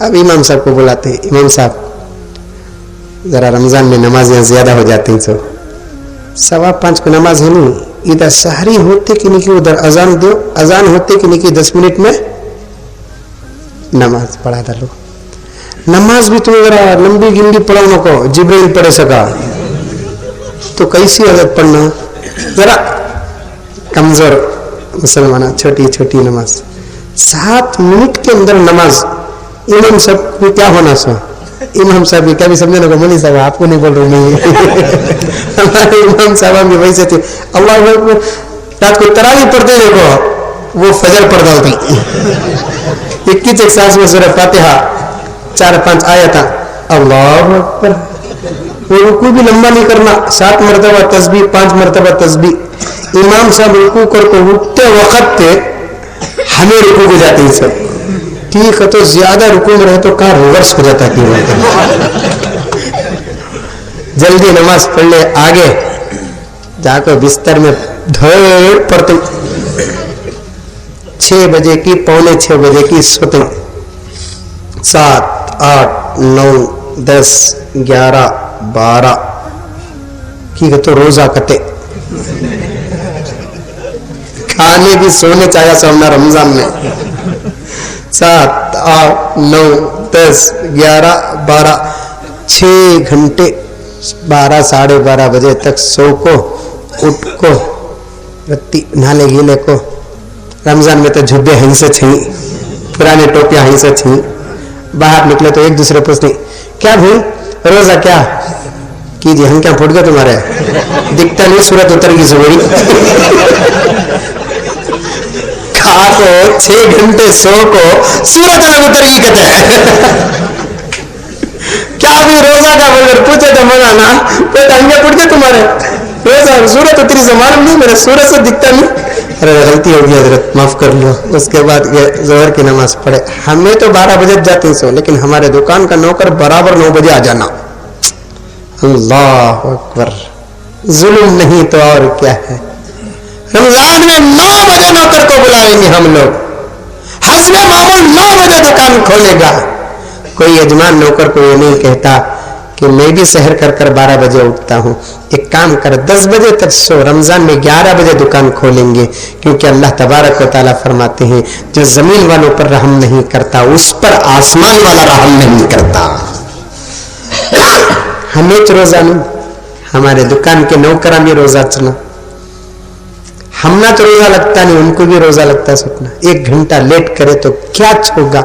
اب امام صاحب کو بلاتے ہیں, امام صاحب ذرا رمضان میں نمازیں زیادہ ہو جاتی ہیں, تو 5:15 کو نماز ہے نہیں, ادھر سحری ہوتے کہ نہیں کہ ادھر اذان دو, اذان ہوتے کہ نہیں کہ 10 منٹ میں نماز پڑھا ڈالو. نماز بھی تم ذرا لمبی گنڈی پڑھاؤ کو, جبرائیل پڑھ سکا تو کیسی عادت پڑھنا, ذرا کمزور مسلمان چھوٹی چھوٹی نماز 7 منٹ کے اندر نماز. امام صاحب کو کیا ہونا سا, امام صاحب کیا بھی سمجھنے کو مولوی صاحب آپ کو نہیں بول رہا ہوں میں, ہمارے امام صاحب بھی ویسے تھے, اللہ اکبر رات کو تراویح پڑھتے دیکھو وہ فجر پڑھ ڈالتے 21 سال میں سورہ فاتحہ 4-5 آیات, اللہ اکبر. وہ رکوع بھی لمبا نہیں کرنا, 7 مرتبہ تسبیح 5 مرتبہ تسبیح. امام صاحب رکوع کر کو اٹھتے وقت پہ ہمیں رکوع کو جاتے ہیں سب, ٹھیک ہے تو زیادہ رکوع میں رہے تو کہاں ریورس ہو جاتا ہے, جلدی نماز پڑھ لے, آگے جا کر بستر میں دھوڑ پڑتے 6 بجے کی 5:45 بجے کی سوتے, 7 8 9 10 11 12 ٹھیک ہے تو روزہ کتے کھانے بھی سونے چاہیا سامنا رمضان میں 7 8 9 10 11 12 6 گھنٹے 12 ساڑھے 12 بجے تک سو کو اٹھ کو رتی نالے گیلے کو. رمضان میں تو جھبے ہی سے چھیں, پرانے ٹوپیاں ہی سے چھیں, باہر نکلے تو ایک دوسرے پوچھتے کیا بھائی روزہ کیا کیجیے, ہم کیا پھوٹ گئے تمہارے, دکھتا نہیں صورت اتر گئی سوئی کھا کو 6 گھنٹے سو کو صورت الگ اتر گئی کہتے ہیں کیا بھی روزہ کا بغیر پوچھے تو منع نا, تو ہنگے پھوٹ گئے تمہارے روزہ صورت اتری سے معلوم نہیں, میرے صورت سے دکھتا نہیں, ارے غلطی ہو گئی حضرت معاف کر لو. اس کے بعد یہ ظہر کی نماز پڑھے. ہمیں تو 12 بجے جاتے ہیں سو, لیکن ہمارے دکان کا نوکر برابر 9 بجے آ جانا. اللہ اکبر, ظلم نہیں تو اور کیا ہے. رمضان میں 9 بجے نوکر کو بلائیں گے ہم لوگ, حسب معمول 9 بجے دکان کھولے گا. کوئی یجمان نوکر کو یہ نہیں کہتا کہ میں بھی سحر کر کر 12 بجے اٹھتا ہوں, ایک کام کر 10 بجے تک سو, رمضان میں 11 بجے دکان کھولیں گے, کیونکہ اللہ تبارک و تعالیٰ فرماتے ہیں جو زمین والوں پر رحم نہیں کرتا اس پر آسمان والا رحم نہیں کرتا. ہمیں روزہ نہیں, ہمارے دکان کے نوکران بھی روزہ چلا, ہمنا تو روزہ لگتا نہیں, ان کو بھی روزہ لگتا ہے سکنا. 1 گھنٹہ لیٹ کرے تو کیا ہوگا.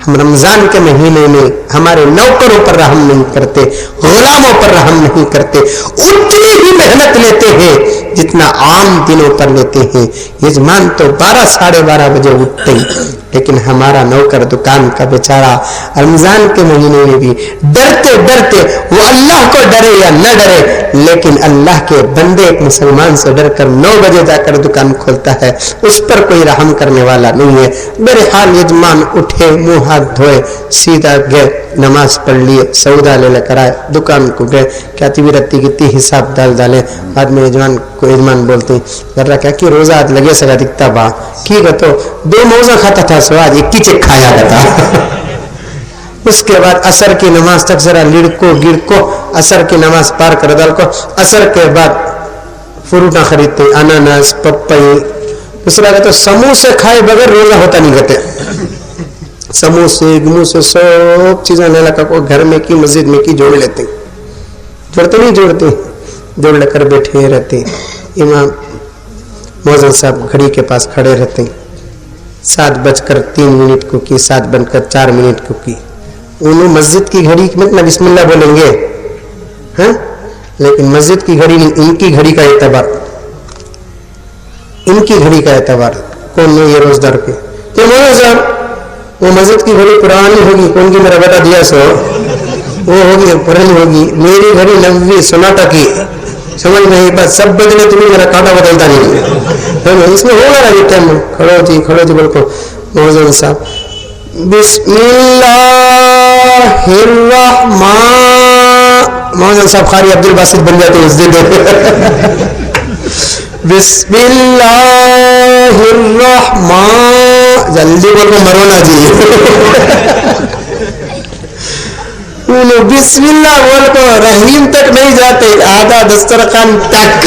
ہم رمضان کے مہینے میں ہمارے نوکروں پر رحم نہیں کرتے, غلاموں پر رحم نہیں کرتے, اتنی ہی محنت لیتے ہیں جتنا عام دنوں پر لیتے ہیں. یجمان تو 12 ساڑھے 12 بجے اٹھتے ہیں, لیکن ہمارا نوکر دکان کا بیچارہ رمضان کے مہینے میں بھی ڈرتے ڈرتے, وہ اللہ کو ڈرے یا نہ ڈرے, لیکن اللہ کے بندے ایک مسلمان سے ڈر کر 9 بجے جا کر دکان کھولتا ہے, اس پر کوئی رحم کرنے والا نہیں ہے. بہرحال یجمان اٹھے, منہ ہاتھ دھوئے, سیدھا گئے, نماز پڑھ لیے, سودا لے کر آئے, دکان کو گئے, کیا تیوی رتی کتنی حساب ڈالے. بعد میں یجمان کو یجمان بولتے ہیں ذرا کیا کہ روزہ لگے سگا دکھتا با ٹھیک ہے, تو 2 موزہ کھاتا تھا سو آج 1 چیک کھایا تھا. اس کے بعد عصر کی نماز تک ذرا لڑکو گڑکو, عصر کی نماز پار کر ڈال کو, عصر کے بعد فروٹا خریدتے, اناناس پپئی. دوسرا کہتے سموسے کھائے بغیر روزہ ہوتا نہیں کہتے, سموسے گموسے سب چیزیں لے لگا کو گھر میں کی مسجد میں کی جوڑ لیتے, جوڑتے نہیں جوڑتے, جوڑ لے کر بیٹھے رہتے. امام مؤذن صاحب گھڑی کے پاس کھڑے رہتے, 7:03 کو کی, 7:04 کو کی. انہوں مسجد کی گھڑی میں نہ بسم اللہ بولیں گے ہاں, لیکن مسجد کی گھڑی نہیں, ان کی گھڑی کا اعتبار, ان کی گھڑی کا اعتبار. کون نے یہ روزدار کے تو صاحب وہ مسجد کی گھڑی پرانی ہوگی, کون کی میرا بیٹا دیا سو وہ ہوگی پرانی ہوگی, میری گھڑی 90 سناٹا کی, سمجھ نہیں بس سب بدلے تمہیں میرا کانٹا بدلتا نہیں, اس میں ہوگا نا ٹائم. کھڑو جی بول کو مؤذن صاحب بسم اللہ الرحمن, مؤذن صاحب خاری عبد الباسط بن جاتے اس دن. بسم اللہ الرحمن, جلدی بول کو مرونا جی. بسم اللہ بول کو رحیم تک نہیں جاتے, آدھا دسترخوان تک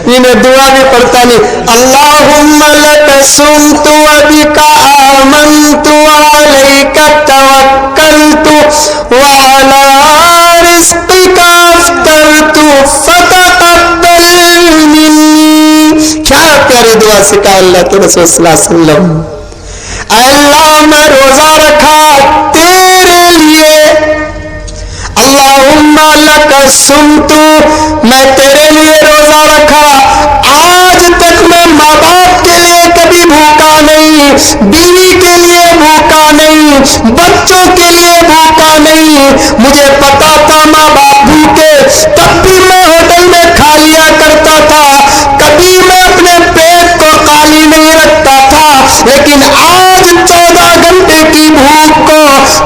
انہیں دعا بھی پڑھتا نہیں. اللہم لک صمت وبک آمنت وعلیک توکلت وعلی رزقک افطرت فتقبل منی. کیا پیاری دعا سکھا اللہ کے رسول صلی اللہ علیہ وسلم. اے اللہ میں روزہ رکھا تیرے لیے, اللہم لک صمت, میں تیرے لیے روزہ رکھا. آج تک میں ماں باپ کے لیے کبھی بھوکا نہیں, بیوی کے لیے بھوکا نہیں, بچوں کے لیے بھوکا نہیں. مجھے پتا تھا ماں باپ بھوکے تب بھی میں ہوٹل میں کھا لیا کرتا تھا, کبھی میں اپنے پیٹ کو خالی نہیں رکھتا تھا. لیکن آج 14 گھنٹے کی بھوک کو,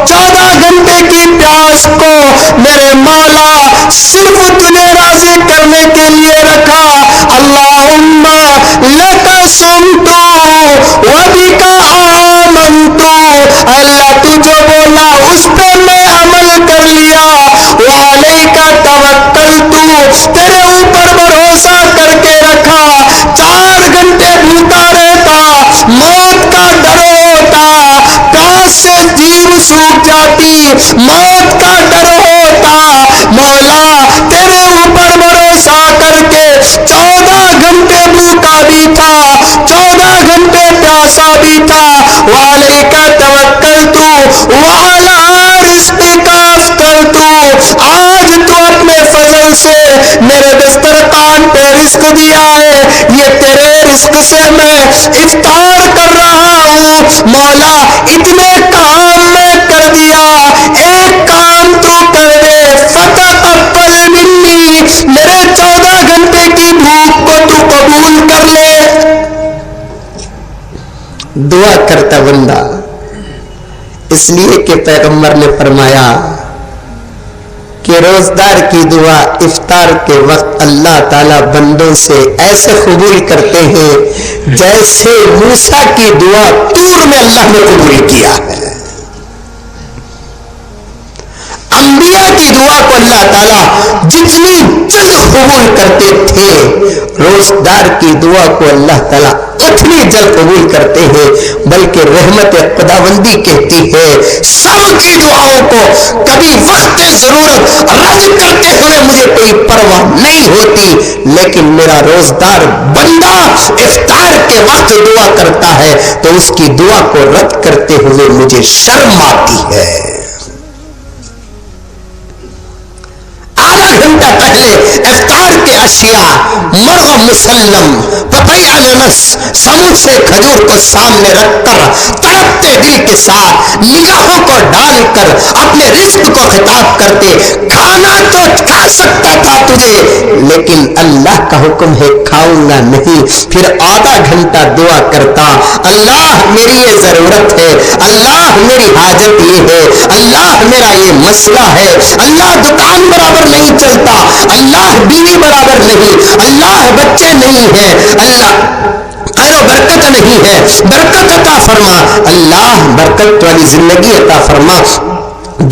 14 گھنٹے کی پیاس کو میرے مولا صرف تجھے راضی کرنے کے لیے رکھا. اللہم لک صمت وبک آمنت, اللہ تو جو بولا اس پہ میں عمل کر لیا. وعلیک توکلت, تیرے اوپر بھروسہ کر کے رکھا. 4 گھنٹے بھوکا رہتا, موت کا ڈر ہوتا, پیاس سے جیب سوکھ جاتی, موت کا ڈر ہوتا. مولا تیرے اوپر بھروسہ کر کے 14 گھنٹے بھوکا بھی تھا, 14 گھنٹے پیاسا بھی تھا. وعلیک توکلت وعلی رزقک افطرت, آج تو اپنے فضل سے میرے دسترخوان پہ رزق دیا ہے, یہ تیرے رزق سے میں افطار کر رہا ہوں. مولا اتنے کام میں کر دیا, ایک کام تو کر دے. فتقبل منی, میرے 14 گھنٹے کی بھوک کو تو قبول کر لے. دعا کرتا بندہ, اس لیے کہ پیغمبر نے فرمایا کہ روزدار کی دعا افطار کے وقت اللہ تعالیٰ بندوں سے ایسے قبول کرتے ہیں جیسے موسیٰ کی دعا طور میں اللہ نے قبول کیا ہے. انبیاء کی دعا کو اللہ تعالیٰ جتنی جلد قبول کرتے تھے, روزدار کی دعا کو اللہ تعالیٰ اتنی جلد قبول کرتے ہیں. بلکہ رحمت خداوندی کہتی ہے سب کی دعاؤں کو کبھی وقت ضرورت رد کرتے ہوئے مجھے کوئی پرواہ نہیں ہوتی, لیکن میرا روزدار بندہ افطار کے وقت دعا کرتا ہے تو اس کی دعا کو رد کرتے ہوئے مجھے شرم آتی ہے. گھنٹہ پہلے افطار کے اشیاء مرغ مسلم, پپیا ننس, سموسے کھجور کو سامنے رکھ کر تڑپتے دل کے ساتھ نگاہوں کو ڈال کر اپنے رزق کو خطاب کرتے. کھانا تو کھا سکتا تھا تجھے, لیکن اللہ کا حکم ہے کھاؤں گا نہیں. پھر آدھا گھنٹہ دعا کرتا, اللہ میری یہ ضرورت ہے, اللہ میری حاجت یہ ہے, اللہ میرا یہ مسئلہ ہے, اللہ دکان برابر نہیں چلتا, اللہ بیوی برابر نہیں, اللہ بچے نہیں ہیں, اللہ خیر و برکت نہیں ہے, برکت عطا فرما, اللہ برکت والی زندگی عطا فرما.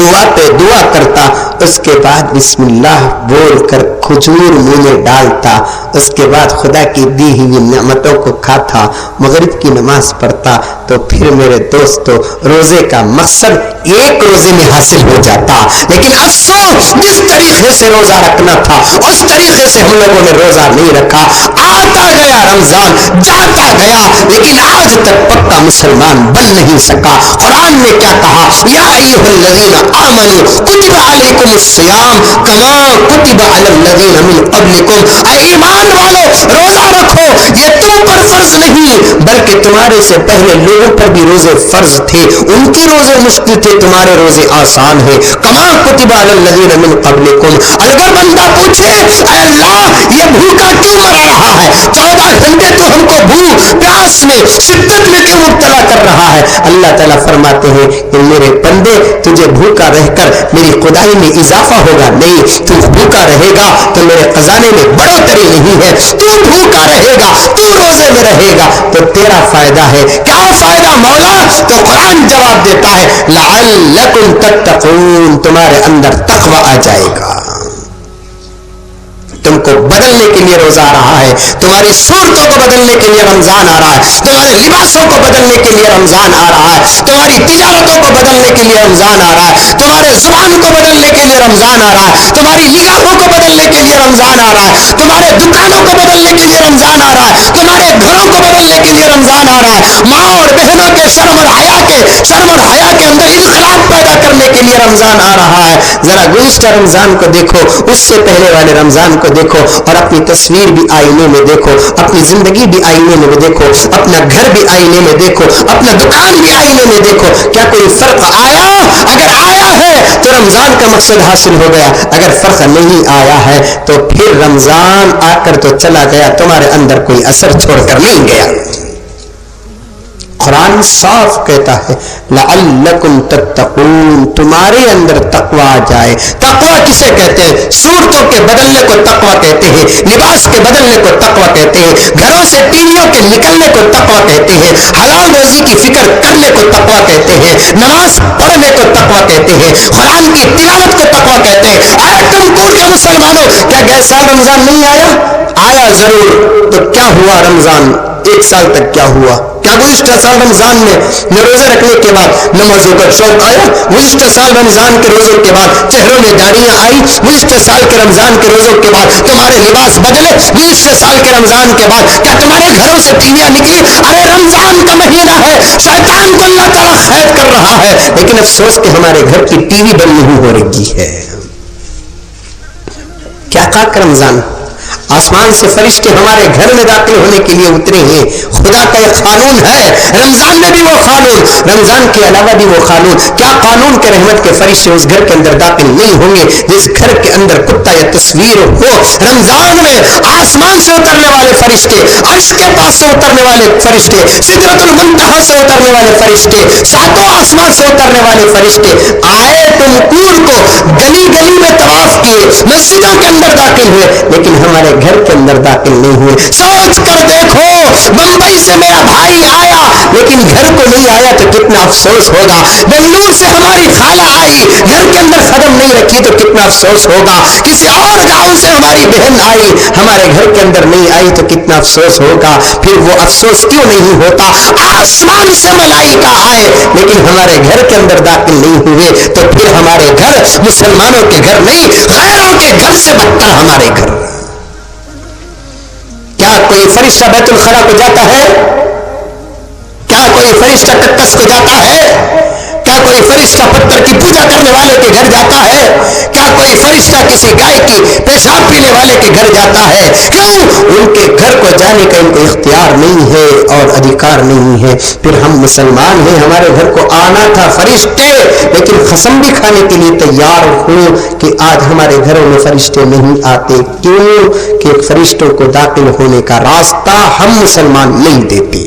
دعا پہ دعا کرتا, اس کے بعد بسم اللہ بول کر کھجور منہ میں ڈالتا, اس کے بعد خدا کی دی ہوئی نعمتوں کو کھاتا, مغرب کی نماز پڑھتا. تو پھر میرے دوستو روزے کا مقصد ایک روزے میں حاصل ہو جاتا, لیکن افسوس جس طریقے سے روزہ رکھنا تھا اس طریقے سے ہم لوگوں نے روزہ نہیں رکھا. آتا گیا رمضان, جاتا گیا, لیکن آج تک پکا مسلمان بن نہیں سکا. قرآن نے کیا کہا, یا ایھا الذین آمنوا کتب علیکم الصیام کما کتب علی الذین من قبلکم, اے ایمان والو روزہ رکھو, یہ تم پر فرض نہیں بلکہ تمہارے سے پہلے لوگوں پر بھی روزے فرض تھے, ان کے روزے مشکل تھے, تمہارے روزے آسان ہیں. کما کتب علی الذین من قبلکم. اگر بندہ پوچھے اے اللہ یہ بھوکا کیوں مرا رہا ہے, 14 گھنٹے تو ہم کو بھوک پیاس میں شدت میں کیوں مبتلا کر رہا ہے, اللہ تعالیٰ فرماتے ہیں کہ میرے بندے تجھے بھوکا رہ کر میری خدائی میں اضافہ ہوگا نہیں, تو بھوکا رہے گا تو میرے خزانے میں بڑھوتری نہیں ہے. تو بھوکا رہے گا, تو روزے میں رہے گا تو تیرا فائدہ ہے. کیا فائدہ مولا؟ تو قرآن جواب دیتا ہے لعلکم تتقون، تمہارے اندر تقوی آ جائے گا. تم کو بدلنے کے لیے روزہ آ رہا ہے، تمہاری صورتوں کو بدلنے کے لیے رمضان آ رہا ہے، تمہارے لباسوں کو بدلنے کے لیے رمضان آ رہا ہے، تمہاری تجارتوں کو بدلنے کے لیے رمضان آ رہا ہے، تمہارے زبان کو بدلنے کے لیے رمضان آ رہا ہے، تمہاری نگاہوں کو بدلنے کے لیے رمضان آ رہا ہے، تمہارے دکانوں کو بدلنے کے لیے رمضان آ رہا ہے، تمہارے گھروں کو بدلنے کے لیے رمضان آ رہا ہے. ماں اور بہنوں کے شرم اور حیا کے اندر انقلاب پیدا کرنے کے لیے رمضان آ رہا ہے. ذرا گزشتہ رمضان کو دیکھو، اس سے پہلے والے رمضان کو دیکھو، اور اپنی تصویر بھی آئینے میں دیکھو، اپنی زندگی بھی آئینے میں دیکھو، اپنا گھر بھی آئینے میں دیکھو، اپنا دکان بھی آئینے میں دیکھو. کیا کوئی فرق آیا؟ اگر آیا ہے تو رمضان کا مقصد حاصل ہو گیا، اگر فرق نہیں آیا ہے تو پھر رمضان آ کر تو چلا گیا، تمہارے اندر کوئی اثر چھوڑ کر نہیں گیا. قرآن صاف کہتا ہے لعلکم تتقون، تمہارے اندر تقوی آ جائے. تقوی کسے کہتے ہیں؟ صورتوں کے بدلنے کو تقوی کہتے ہیں، لباس کے بدلنے کو تقوی کہتے ہیں، گھروں سے ٹیویوں کے نکلنے کو تقوی کہتے ہیں، حلال روزی کی فکر کرنے کو تقوی کہتے ہیں، نماز پڑھنے کو تقوی کہتے ہیں، قرآن کی تلاوت کو تقوی کہتے ہیں. اے تم کوڑ کے مسلمانوں، کیا گئے سال رمضان نہیں آیا؟ آیا ضرور. تو کیا ہوا رمضان ایک سال تک کیا ہوا؟ کیا گزشتہ سال رمضان میں روزے رکھنے کے بعد نمازوں کا شوق آیا؟ گزشتہ سال رمضان کے روزوں کے بعد چہروں میں داڑیاں آئی؟ گزشتہ سال کے رمضان کے روزوں کے بعد تمہارے لباس بدلے؟ گزشتہ سال کے رمضان کے بعد کیا تمہارے گھروں سے ٹیویاں نکلی؟ ارے رمضان کا مہینہ ہے، شیطان کو اللہ تعالیٰ قید کر رہا ہے، لیکن افسوس کہ ہمارے گھر کی ٹی وی بند نہیں ہو رہی ہے. کیا کہا رمضان؟ آسمان سے فرشتے ہمارے گھر میں داخل ہونے کے لیے اترے ہیں. خدا کا ایک قانون ہے، رمضان میں بھی وہ قانون، رمضان کے علاوہ بھی وہ قانون. کیا قانون کے رحمت کے فرشتے اس گھر کے اندر داخل نہیں ہوں گے جس گھر کے اندر کتا یا تصویر ہو؟ رمضان میں آسمان سے اترنے والے فرشتے، عرش کے پاس سے اترنے والے فرشتے، سدرۃ المنتہا سے اترنے والے فرشتے، ساتوں آسمان سے اترنے والے فرشتے آئے تم کوڑ کو گلی گلی میں طواف کیے، مسجدوں کے اندر داخل ہوئے، لیکن ہمارے گھر کے اندر داخل نہیں ہوئے. سوچ کر دیکھو، بمبئی سے میرا بھائی آیا لیکن گھر کو نہیں آیا تو کتنا افسوس ہوگا. بنگلور سے ہماری خالہ آئی، گھر کے اندر قدم نہیں رکھی تو کتنا افسوس ہوگا. کسی اور گاؤں سے ہماری بہن آئی، ہمارے گھر کے اندر نہیں آئی تو کتنا افسوس ہوگا. پھر وہ افسوس کیوں نہیں ہوتا؟ آسمان سے ملائکہ آئے لیکن ہمارے گھر کے اندر داخل نہیں ہوئے تو پھر ہمارے گھر مسلمانوں کے گھر نہیں، غیروں کے گھر سے بدتر ہمارے گھر. کیا کوئی فرشتہ بیت الخلا کو جاتا ہے؟ کیا کوئی فرشتہ ککس کو جاتا ہے؟ کیا کوئی فرشتہ پتھر کی پوجا کرنے والے کے گھر جاتا ہے؟ کیا کوئی فرشتہ کسی گائے کی پیشاب پینے والے کے گھر جاتا ہے؟ کیوں؟ ان کے گھر کو جانے کا ان کو اختیار نہیں ہے اور ادھیکار نہیں ہے. پھر ہم مسلمان ہیں، ہمارے گھر کو آنا تھا فرشتے، لیکن قسم بھی کھانے کے لیے تیار ہوں کہ آج ہمارے گھروں میں فرشتے نہیں آتے. کیوں؟ کہ فرشتوں کو داخل ہونے کا راستہ ہم مسلمان نہیں دیتے.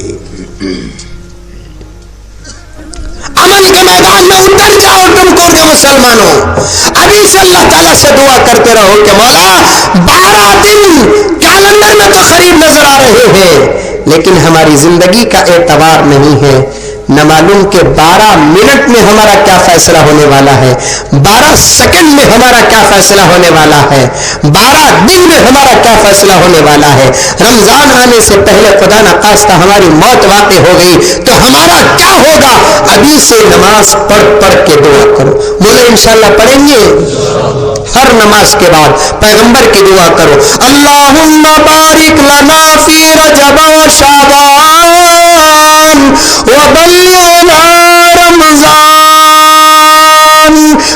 امن کے میدان میں اتر جاؤ تم کوڑ کے مسلمانوں. ابھی سے اللہ تعالیٰ سے دعا کرتے رہو کہ مولا 12 دن کیلنڈر میں تو قریب نظر آ رہے ہیں لیکن ہماری زندگی کا اعتبار نہیں ہے. نہ معلوم کہ 12 منٹ میں ہمارا کیا فیصلہ ہونے والا ہے، 12 سیکنڈ میں ہمارا کیا فیصلہ ہونے والا ہے، 12 دن میں ہمارا کیا فیصلہ ہونے والا ہے. رمضان آنے سے پہلے خدا نخواستہ ہماری موت واقع ہو گئی تو ہمارا کیا ہوگا؟ ابھی سے نماز پڑھ پڑھ کے دعا کرو. بولے انشاءاللہ پڑھیں گے. ہر نماز کے بعد پیغمبر کی دعا کرو، اللہم بارک لنا فی رجب و شعبان وبلغنا رمضان.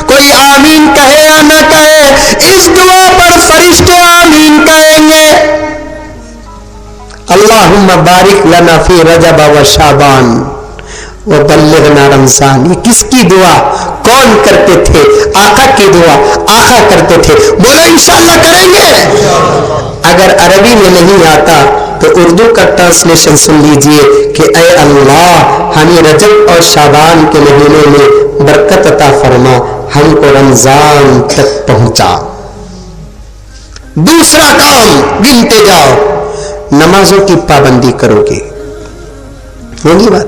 کوئی آمین کہے یا نہ کہے، اس دعا پر فرشتے آمین کہیں گے. اللہم بارک لنا فی رجب و شعبان وبلغنا رمضان. یہ کس کی دعا؟ کون کرتے تھے؟ آقا کی دعا، آقا کرتے تھے. بولو انشاءاللہ کریں گے. اگر عربی میں نہیں آتا تو اردو کا ٹرانسلیشن سن لیجئے کہ اے اللہ ہمیں رجب اور شعبان کے مہینے میں برکت عطا فرما، ہم کو رمضان تک پہنچا. دوسرا کام گنتے جاؤ، نمازوں کی پابندی کرو گے. ہوگی بات؟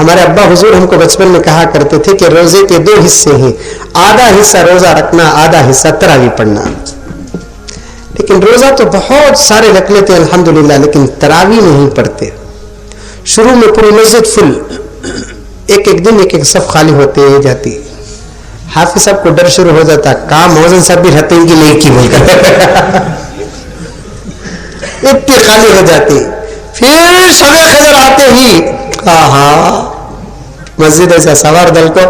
ہمارے ابا حضور ہم کو بچپن میں کہا کرتے تھے کہ روزے کے 2 حصے ہیں، آدھا حصہ روزہ رکھنا، آدھا حصہ تراویح پڑھنا. لیکن روزہ تو بہت سارے رکھ لیتے ہیں الحمدللہ، لیکن تراویح نہیں پڑھتے. شروع میں پوری مسجد فل، ایک دن ایک صف خالی ہوتے جاتی. حافظ صاحب کو ڈر شروع ہو جاتا، کام موزن صاحب بھی رہتے ہیں کہ نہیں کی بول کر اتنی خالی ہو جاتی. پھر شب خضر آتے ہی مسجد ایسا سوار دل کو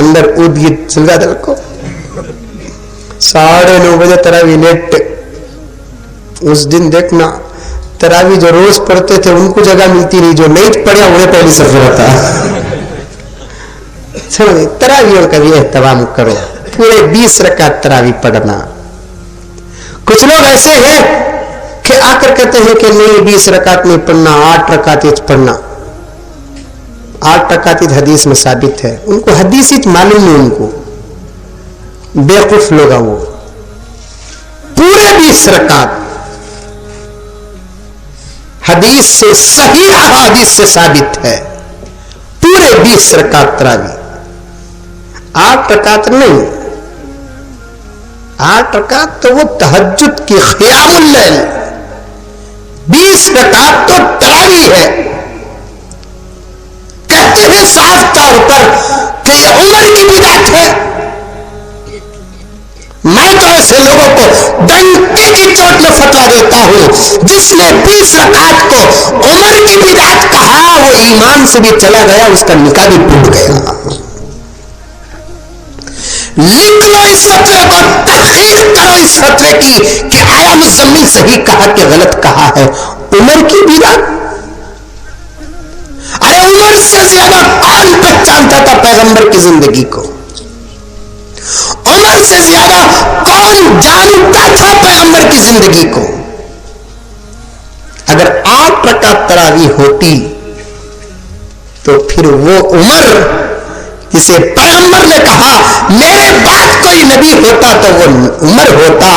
اندر اود گیت سلگا دل کو 9:30 بجے تراویح لیٹ. اس دن دیکھنا تراویح جو روز پڑھتے تھے ان کو جگہ ملتی نہیں، جو نہیں پڑھا انہیں پہلی سفر ہوتا. تراویح کا بھی اہتمام کرو، پورے 20 رکعت تراویح پڑھنا. کچھ لوگ ایسے ہیں کہ آ کر کہتے ہیں کہ نہیں 20 رکعت نہیں پڑھنا، 8 رکعت پڑھنا. 8 رکعت حدیث میں ثابت ہے، ان کو حدیث معلوم نہیں، ان کو بیوقوف لوگ ہیں وہ. پورے 20 رکعت حدیث سے، صحیح احادیث سے ثابت ہے، پورے 20 رکعت تراویح. 8 رکعت نہیں، 8 رکعت تو وہ تہجد کی قیام اللیل، 20 رکعت تو تراویح ہے. کہتے ہیں صاف طور پر کہ یہ عمر کی بدعت ہے. میں تو ایسے لوگوں کو ڈنکے کی چوٹ میں فتویٰ دیتا ہوں، جس نے 20 رکعت کو عمر کی بدعت کہا وہ ایمان سے بھی چلا گیا، اس کا نکاح بھی ٹوٹ گیا. لکھ لو اس فتوے کو، تحقیق کرو اس فتوے کی کہ آیا مزمل صحیح کہا کہ غلط کہا ہے. عمر کی بدعت، ارے عمر سے زیادہ کون پہچانتا تھا پیغمبر کی زندگی کو؟ عمر سے زیادہ کون جانتا تھا پیغمبر کی زندگی کو؟ اگر 8 رکعت تراویح ہوتی تو پھر وہ عمر جسے پیغمبر نے کہا میرے بعد کوئی نبی ہوتا تو وہ عمر ہوتا،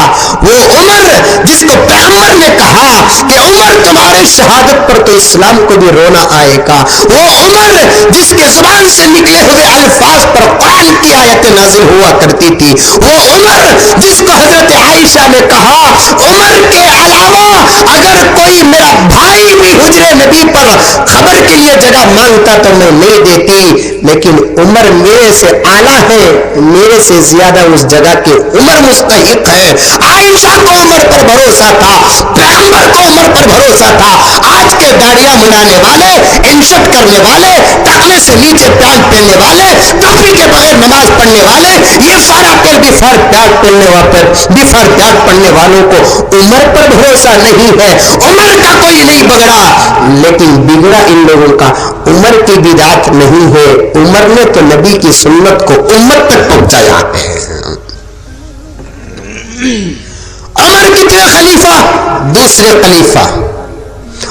وہ عمر جس کو پیغمبر نے کہا کہ عمر تمہارے شہادت پر تو اسلام کو بھی رونا آئے گا، وہ عمر جس کے زبان سے نکلے ہوئے الفاظ پر قرآن کی آیتیں نازل ہوا کرتی تھی، وہ عمر جس کو حضرت عائشہ نے کہا عمر کے علاوہ اگر کوئی میرا بھائی بھی حجرے نبی پر خبر کے لیے جگہ مانگتا تو میں نہیں دیتی، لیکن عمر میرے سے اعلیٰ ہے، میرے سے زیادہ اس جگہ کے عمر مستحق ہے. عائشہ کو عمر پر بھروسہ تھا، پیغمبر کو عمر پر بھروسہ تھا. آج کے داڑیاں منانے والے، انشٹ کرنے والے، ٹخنے سے نیچے پیانٹ پہننے والے، ٹوپی کے بغیر نماز پڑھنے والے، یہ سارا کل بفار پیانٹ پڑھنے والوں کو عمر پر بھروسہ نہیں ہے. عمر کا کوئی نہیں بگڑا، لیکن بگڑا ان لوگوں کا عمر کی بدعت نہیں ہے. عمر نے تو نبی کی سنت کو امت تک پہنچایا ہے. عمر کتنے خلیفہ؟ دوسرے خلیفہ.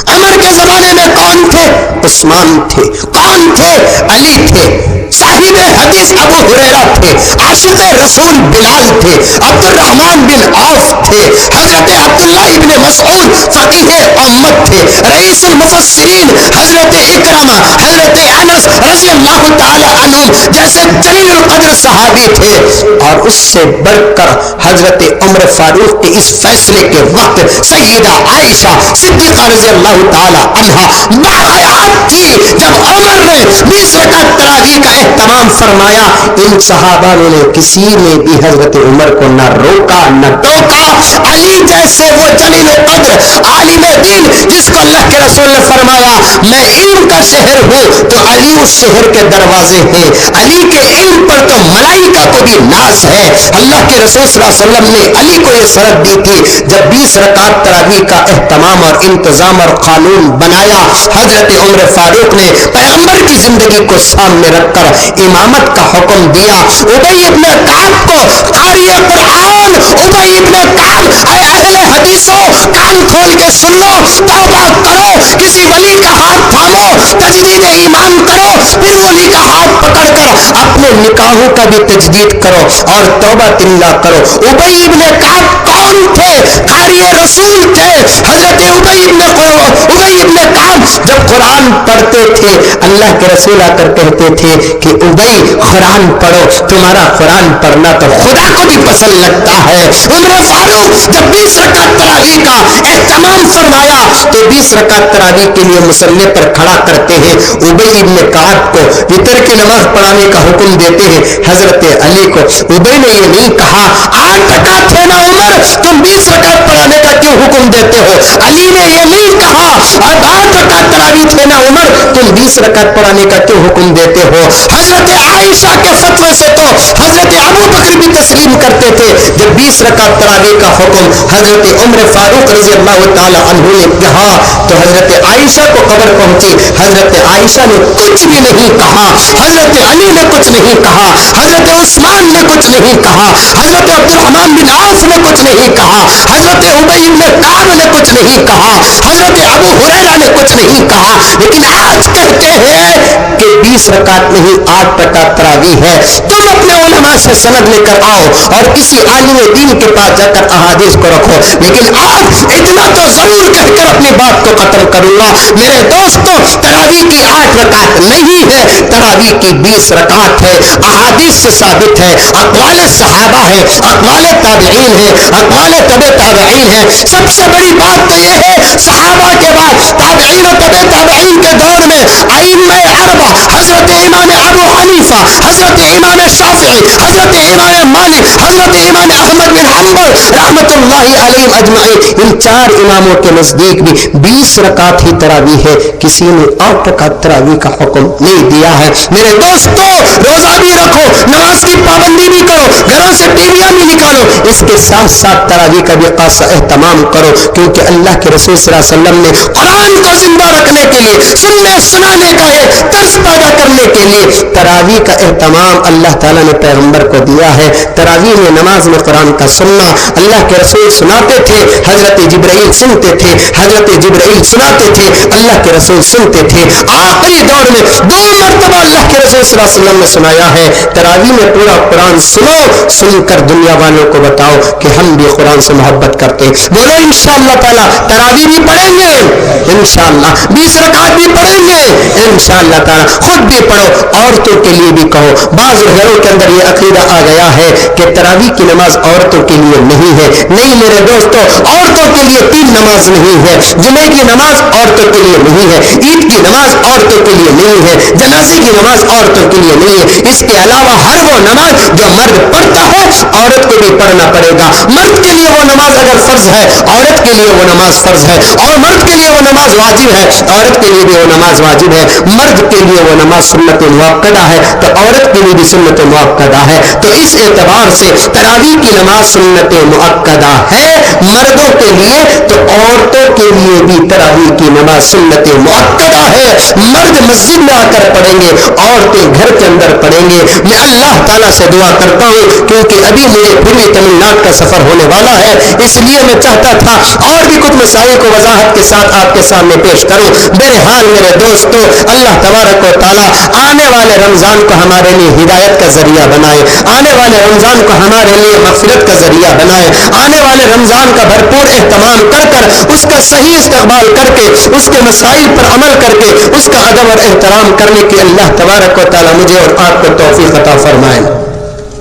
عمر کے زمانے میں کون تھے؟ عثمان تھے. کون تھے؟ علی تھے. صاحب حدیث ابو ہریرہ تھے. عاشق رسول بلال تھے. عبد الرحمن بن عوف تھے. حضرت عبداللہ ابن مسعود فقیہ امت تھے. رئیس المفسرین حضرت اکرمہ، حضرت انس رضی اللہ تعالی عنہم جیسے جلیل القدر صحابی تھے. اور اس سے بڑھ کر حضرت عمر فاروق کے اس فیصلے کے وقت سیدہ عائشہ صدیقہ رضی اللہ تعالی عنہا باحیات تھی. جب عمر نے 20 رکعت تراویح کا اہتمام فرمایا، ان صحابہ نے کسی نے بھی حضرت عمر کو نہ روکا نہ ٹوکا. علی جیسے وہ جلیل القدر عالم دین جس کو اللہ کے رسول نے فرمایا میں علم کا شہر ہوں، تو علی اس شہر کے دروازے ہیں. علی کے علم پر تو ملائکہ کو بھی ناز ہے. اللہ کے رسول صلی اللہ علیہ وسلم نے علی کو یہ شرط دی تھی جب 20 رکعت تراویح کا اہتمام اور انتظام اور قانون بنایا، حضرت عمر فاروق نے پیغمبر کی زندگی کو سامنے رکھ کر امامت کا حکم دیا. ابی ابن کعب کو قاری قرآن، ابی ابن کعب، اے اہل حدیثوں کان کھول کے سن لو، توبہ کرو، کسی ولی کا ہاتھ تھامو، تجدید ایمان کرو، پھر ولی کا ہاتھ پکڑ کر اپنے نکاحوں کا بھی تجدید کرو اور توبہ تنگا کرو. ابی ابن کعب کون فرعون تھے, قاری رسول تھے, حضرت ابی ابن کعب جب قرآن پڑھتے تھے اللہ کے رسول آ کر کہتے تھے کہ ابی قرآن پڑھو, تمہارا قرآن پڑھنا تو خدا کو بھی پسند لگتا ہے. عمر فاروق جب 20 رکعت تراویح کا اہتمام فرمایا تو 20 رکعت تراویح کے لیے مصلی پر کھڑا کرتے ہیں. ابی ابن کعب کو وتر کی نماز پڑھانے کا حکم دیتے ہیں حضرت علی کو. ابی نے یہ نہیں کہا 8 رکعت ہے نا عمر, تم 20 رکعت پڑھانے کا کیوں حکم دیتے ہو. علی نے یہ نہیں کہا اب 8 رکعت تراویح ہے نا عمر, تم 20 رکعت پڑھانے کا کیوں حکم دیتے ہو. حضرت عائشہ کے فتوے سے تو حضرت ابو بکر بھی تسلیم کرتے تھے. جب 20 رکعت تراویح کا حکم حضرت عمر فاروق رضی اللہ تعالی عنہ نے کہا تو حضرت عائشہ کو خبر پہنچی. حضرت عائشہ نے کچھ بھی نہیں کہا, حضرت علی نے کچھ نہیں کہا, حضرت عثمان نے کچھ نہیں کہا, حضرت عبد الرحمن بن عوف نے کچھ نہیں کہا, حضرت ابی بن کعب نے کچھ نہیں کہا, حضرت ابو ہریرہ نے کچھ نہیں کہا. لیکن آج کہتے ہیں کہ 20 رکعت نہیں 8 رکعت تراویح ہے. تم اپنے علماء سے سند لے کر آؤ اور کسی عالم دین کے پاس جا کر احادیث کو رکھو. لیکن آج اتنا تو ضرور کہہ کر اپنی بات کو ختم کروں گا میرے دوستوں, تراویح کی 8 رکعت نہیں ہے, تراویح کی 20 رکعت ہے. احادیث سے ثابت ہے, اقوال صحابہ ہے, اقوال تابعین ہے, اقوال تبع تابعین ہے. سب سے بڑی بات تو یہ ہے صحابہ کے بعد تابعین و تبع تابعین کے دور میں ائمہ اربعہ حضرت امام ابو حنیفہ, حضرت امام شافعی, حضرت امام مالک, حضرت امام احمد بن حنبل رحمت اللہ علیہ اجمعین, ان 4 اماموں کے نزدیک بھی 20 رکعت ہی تراویح ہے. کسی نے 8 رکعت تراویح کا حکم نہیں دیا ہے. میرے دوستو روزہ بھی رکھو, نماز کی پابندی بھی کرو, گھروں سے ٹیویاں بھی نکالو, اس کے ساتھ ساتھ تراویح کا بھی خاص اہتمام کرو, کیونکہ اللہ کے رسول صلی اللہ علیہ وسلم نے قرآن کو زندہ رکھنے کے لیے, سننے سنانے کا ایک طرز پیدا کرنے کے لیے تراویح کا اہتمام اللہ تعالیٰ نے پیغمبر کو دیا ہے. تراویح میں نماز میں قرآن کا سننا, اللہ کے رسول سناتے تھے, حضرت جبرائیل سنتے تھے, حضرت جبرائیل سناتے تھے, اللہ کے رسول سنتے تھے. آخری دور میں 2 مرتبہ اللہ کے رسول صلی اللہ علیہ وسلم نے سنایا ہے. تراویح میں پورا قرآن سنو, سن کر دنیا والوں کو بتاؤ کہ ہم بھی قرآن سے محبت کرتے ہیں. بولو انشاءاللہ تعالی تراویح بھی پڑھیں گے, انشاءاللہ 20 رکعت بھی پڑھیں گے انشاءاللہ تعالی. خود بھی پڑھو, عورتوں کے لیے بھی کہو. بعض گھروں کے اندر یہ عقیدہ آ گیا ہے کہ تراویح کی نماز عورتوں کے لیے نہیں ہے. نہیں میرے دوستو, عورتوں کے لیے 3 نماز نہیں ہے. جمعے کی نماز عورتوں کے لیے نہیں ہے, عید کی نماز عورتوں کے لیے نہیں ہے, جنازے کی نماز عورتوں کے لیے نہیں ہے. اس کے علاوہ ہر وہ نماز جو مرد پڑھتا ہے عورت کو بھی پڑھنا پڑے گا. مرد کے لیے وہ نماز اگر فرض ہے, عورت کے لیے وہ نماز فرض ہے, اور مرد کے لیے وہ نماز واجب ہے, عورت کے لیے بھی وہ نماز واجب ہے. مرد کے لیے وہ نماز سنت مؤکدہ ہے تو عورت کے لیے بھی سنت مؤکدہ ہے. تو اس اعتبار سے تراویح کی نماز سنت مؤکدہ ہے مردوں کے لیے, تو عورتوں کے لیے بھی تراویح کی نماز سنت مؤکدہ ہے. مرد مسجد میں آ کر پڑھیں گے, عورتیں گھر کے اندر پڑھیں گے. میں اللہ تعالیٰ سے دعا کرتا ہوں کیونکہ ابھی مجھے پوری تمل ناڈو کا سفر ہونے والا ہے, اس لیے میں چاہتا تھا اور بھی کچھ مسائل کو وضاحت کے ساتھ آپ کے سامنے پیش کروں. بہرحال میرے دوستو, اللہ تبارک و تعالیٰ آنے والے رمضان کو ہمارے لیے ہدایت کا ذریعہ بنائے, آنے والے رمضان کو ہمارے لیے مغفرت کا ذریعہ بنائے, آنے والے رمضان کا بھرپور اہتمام کر اس کا صحیح استقبال کر کے, اس کے مسائل پر عمل کر کے, اس کا ادب اور احترام کرنے کی اللہ تبارک و تعالیٰ مجھے اور آپ کو توفیق عطا فرمائے.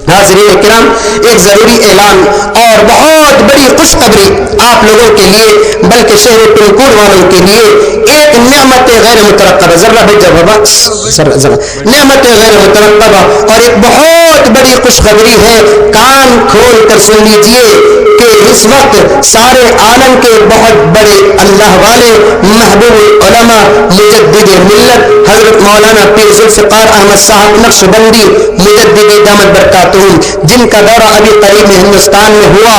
حاضرین کرام, ایک ضروری اعلان اور بہت بڑی خوشخبری آپ لوگوں کے لیے, بلکہ شہر پنکور والوں کے لیے ایک نعمت غیر مترقبہ, ذرا بھیجا بابا, نعمت غیر مترقبہ اور ایک بہت بڑی خوشخبری ہے. کان کھول کر سن لیجئے کہ اس وقت سارے عالم کے بہت بڑے اللہ والے محبوب علماء مجدد ملت حضرت مولانا پیر ذوالفقار احمد صاحب نقشبندی مجدد دامت برکاتہم, جن کا دورہ ابھی قریب میں ہندوستان میں ہوا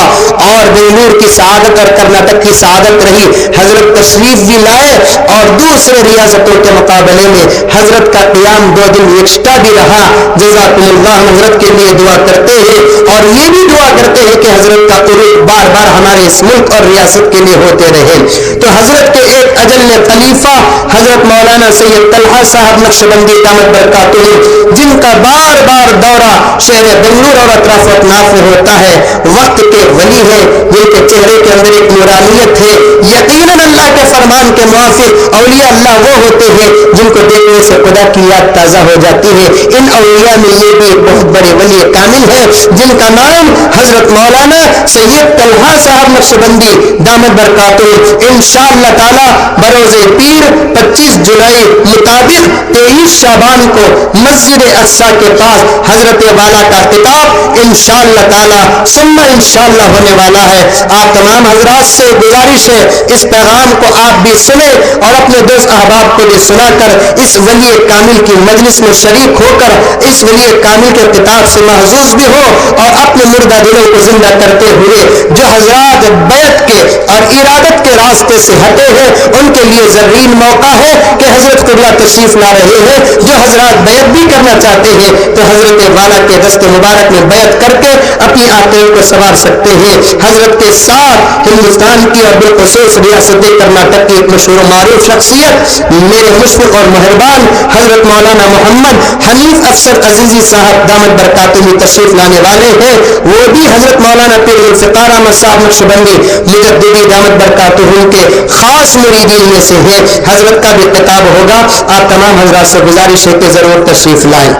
اور بنگلور کی سعادت اور کرناٹک کی سعادت رہی, حضرت تشریف بھی لائے اور دوسرے ریاستوں کے مقابلے میں حضرت کا قیام 2 دن ایکسٹرا بھی رہا. جزاکم اللہ, حضرت کے لیے دعا کرتے ہیں اور یہ بھی دعا کرتے ہیں کہ حضرت کا عروج بار بار ہمارے اس ملک اور ریاست کے لیے ہوتے رہے. تو حضرت کے ایک اجل خلیفہ حضرت مولانا سید طلحہ صاحب نقشبندی دامت برکاتہم, جن کا بار بار دورہ شہر بنگلور اور اطراف و اطناف میں ہوتا ہے، وقت کے ولی ہیں جن کے چہرے کے اندر ایک نورانیت ہے. یقیناً اللہ کے فرمان کے موافق اولیاء اللہ وہ ہوتے ہیں جن کو دیکھنے سے خدا کی یاد تازہ ہو جاتی ہے. ان اولیاء میں یہ بھی ایک بہت بڑے ولی کامل ہے جن کا نام حضرت مولانا سید طلحہ صاحب نقشبندی دامت برکاتہ انشاءاللہ تعالی بروز پیر 25 جولائی مطابق 23 شعبان کو مسجد اقصی کے پاس حضرت والا کا خطاب انشاءاللہ تعالی ثم انشاءاللہ ہونے والا ہے. آپ تمام حضرات سے گزارش ہے اس پیغام کو آپ بھی سنیں اور اپنے دوست احباب کو بھی سنا کر اس ولی کامل کی مجلس میں شریک ہو کر اس ولی کامل کے خطاب سے محظوظ بھی ہو اور اپنے مردہ دلوں کو زندہ کرتے ہوئے جو حضرات بیعت کے اور ارادت کے راستے سے ہٹے ہیں ان کے لیے زرین موقع ہے کہ حضرت قبلہ تشریف لا رہے ہیں. جو حضرات بیعت بھی کرنا چاہتے ہیں تو حضرت والا کے دست مبارک میں بیعت کر کے اپنی آتیں کو سنوار سکتے ہیں. حضرت کے ساتھ ہندوستان کی اور بالخصوص ریاست کرناٹک کی ایک مشہور و معروف شخصیت میرے مشفق اور مہربان حضرت مولانا محمد حنیف افسر عزیزی صاحب دامت برکاتہ میں تشریف لانے والے ہیں. وہ بھی حضرت مولانا پیر ذوالفقار احمد صاحب نقشبندی مجددی دامت برکاتہ کے خاص مریدین میں سے ہیں. حضرت کا بھی خطاب ہوگا. آپ تمام حضرات سے گزارش ہے کہ ضرور تشریف لائیں.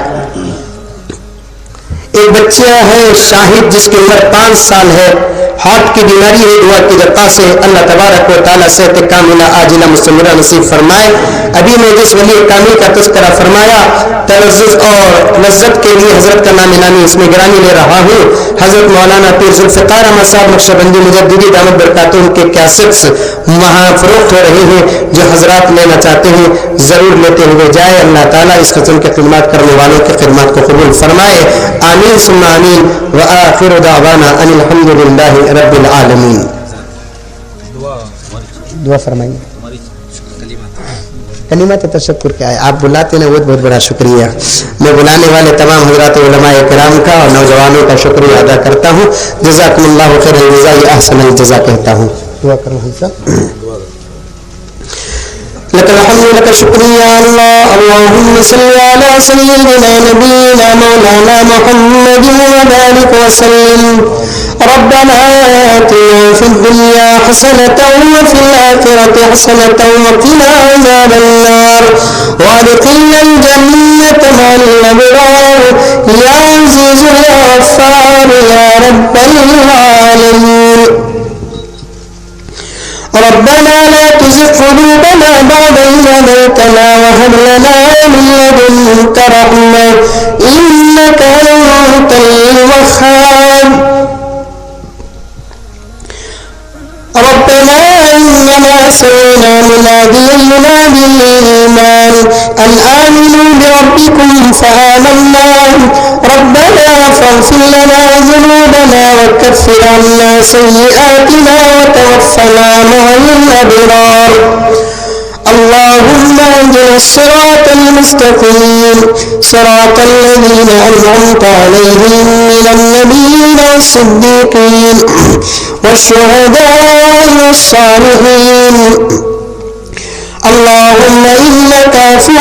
ایک بچہ ہے شاہد جس کی عمر 5 سال ہے، ہارٹ کی بیماری ہے. دعا کی دقا سے اللہ تبارک و تعالیٰ صحت کاملہ عاجلہ مستمرہ نصیب فرمائے. ابھی میں جس ولی کامل کا تذکرہ فرمایا تلذذ اور لذت کے لیے حضرت کا نام نامی اس میں گرامی لے رہا ہوں. حضرت مولانا پیر ذوالفقار احمد صاحب نقشبندی مجددی دامت برکاتہ کے کیسٹس وہاں فروخت ہو رہے ہیں. جو حضرات لینا چاہتے ہیں ضرور لیتے ہوئے جائے. اللہ تعالیٰ اس قسم کے خدمات کرنے والوں کی خدمات کو قبول فرمائے. آمین ثم آمین. وآخر دعوانا ان الحمد للہ رب العالمین. دعا فرمائیں. کلمات تشکر کیا ہے آپ بلاتے ہیں، بہت بہت بڑا شکریہ. میں بلانے والے تمام حضرات علماء کرام کا اور نوجوانوں کا شکریہ ادا کرتا ہوں. جزاکم اللہ خیر الجزاء احسن الجزاء کہتا ہوں. دعا کرو حضرت. لك الحمد لك الشكر يا الله. اللهم صل على سيدنا نبينا مولانا محمد وبارك وسلم. ربنا آتنا في الدنيا حسنة وفي الآخرة حسنة وقنا عذاب النار وادخلنا الجنة مع الأبرار يا عزيز يا غفار يا رب العالمين. ربنا لا تزغ قلوبنا بعد إذ هديتنا وهب لنا من لدنك رحمة إنك أنت الوهاب. ربنا إننا سمعنا مناديا ينادي للإيمان أن آمنوا بربكم فآمنا. ربنا فاغفر لنا ذنوبنا وكفر عنا سيئاتنا وتوفنا مع الأبرار. اللهم اهدنا الصراط المستقيم صراط الذين أنعمت عليهم من النبيين والصديقين والشهداء والصالحين. اللهم إنك عفو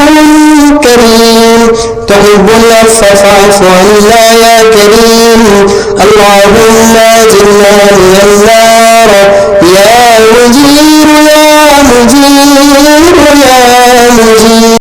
كريم تحب العفو فاعف عنا يا كريم. اللهم أجرنا من النار يا مجير يا مجير يا مجير.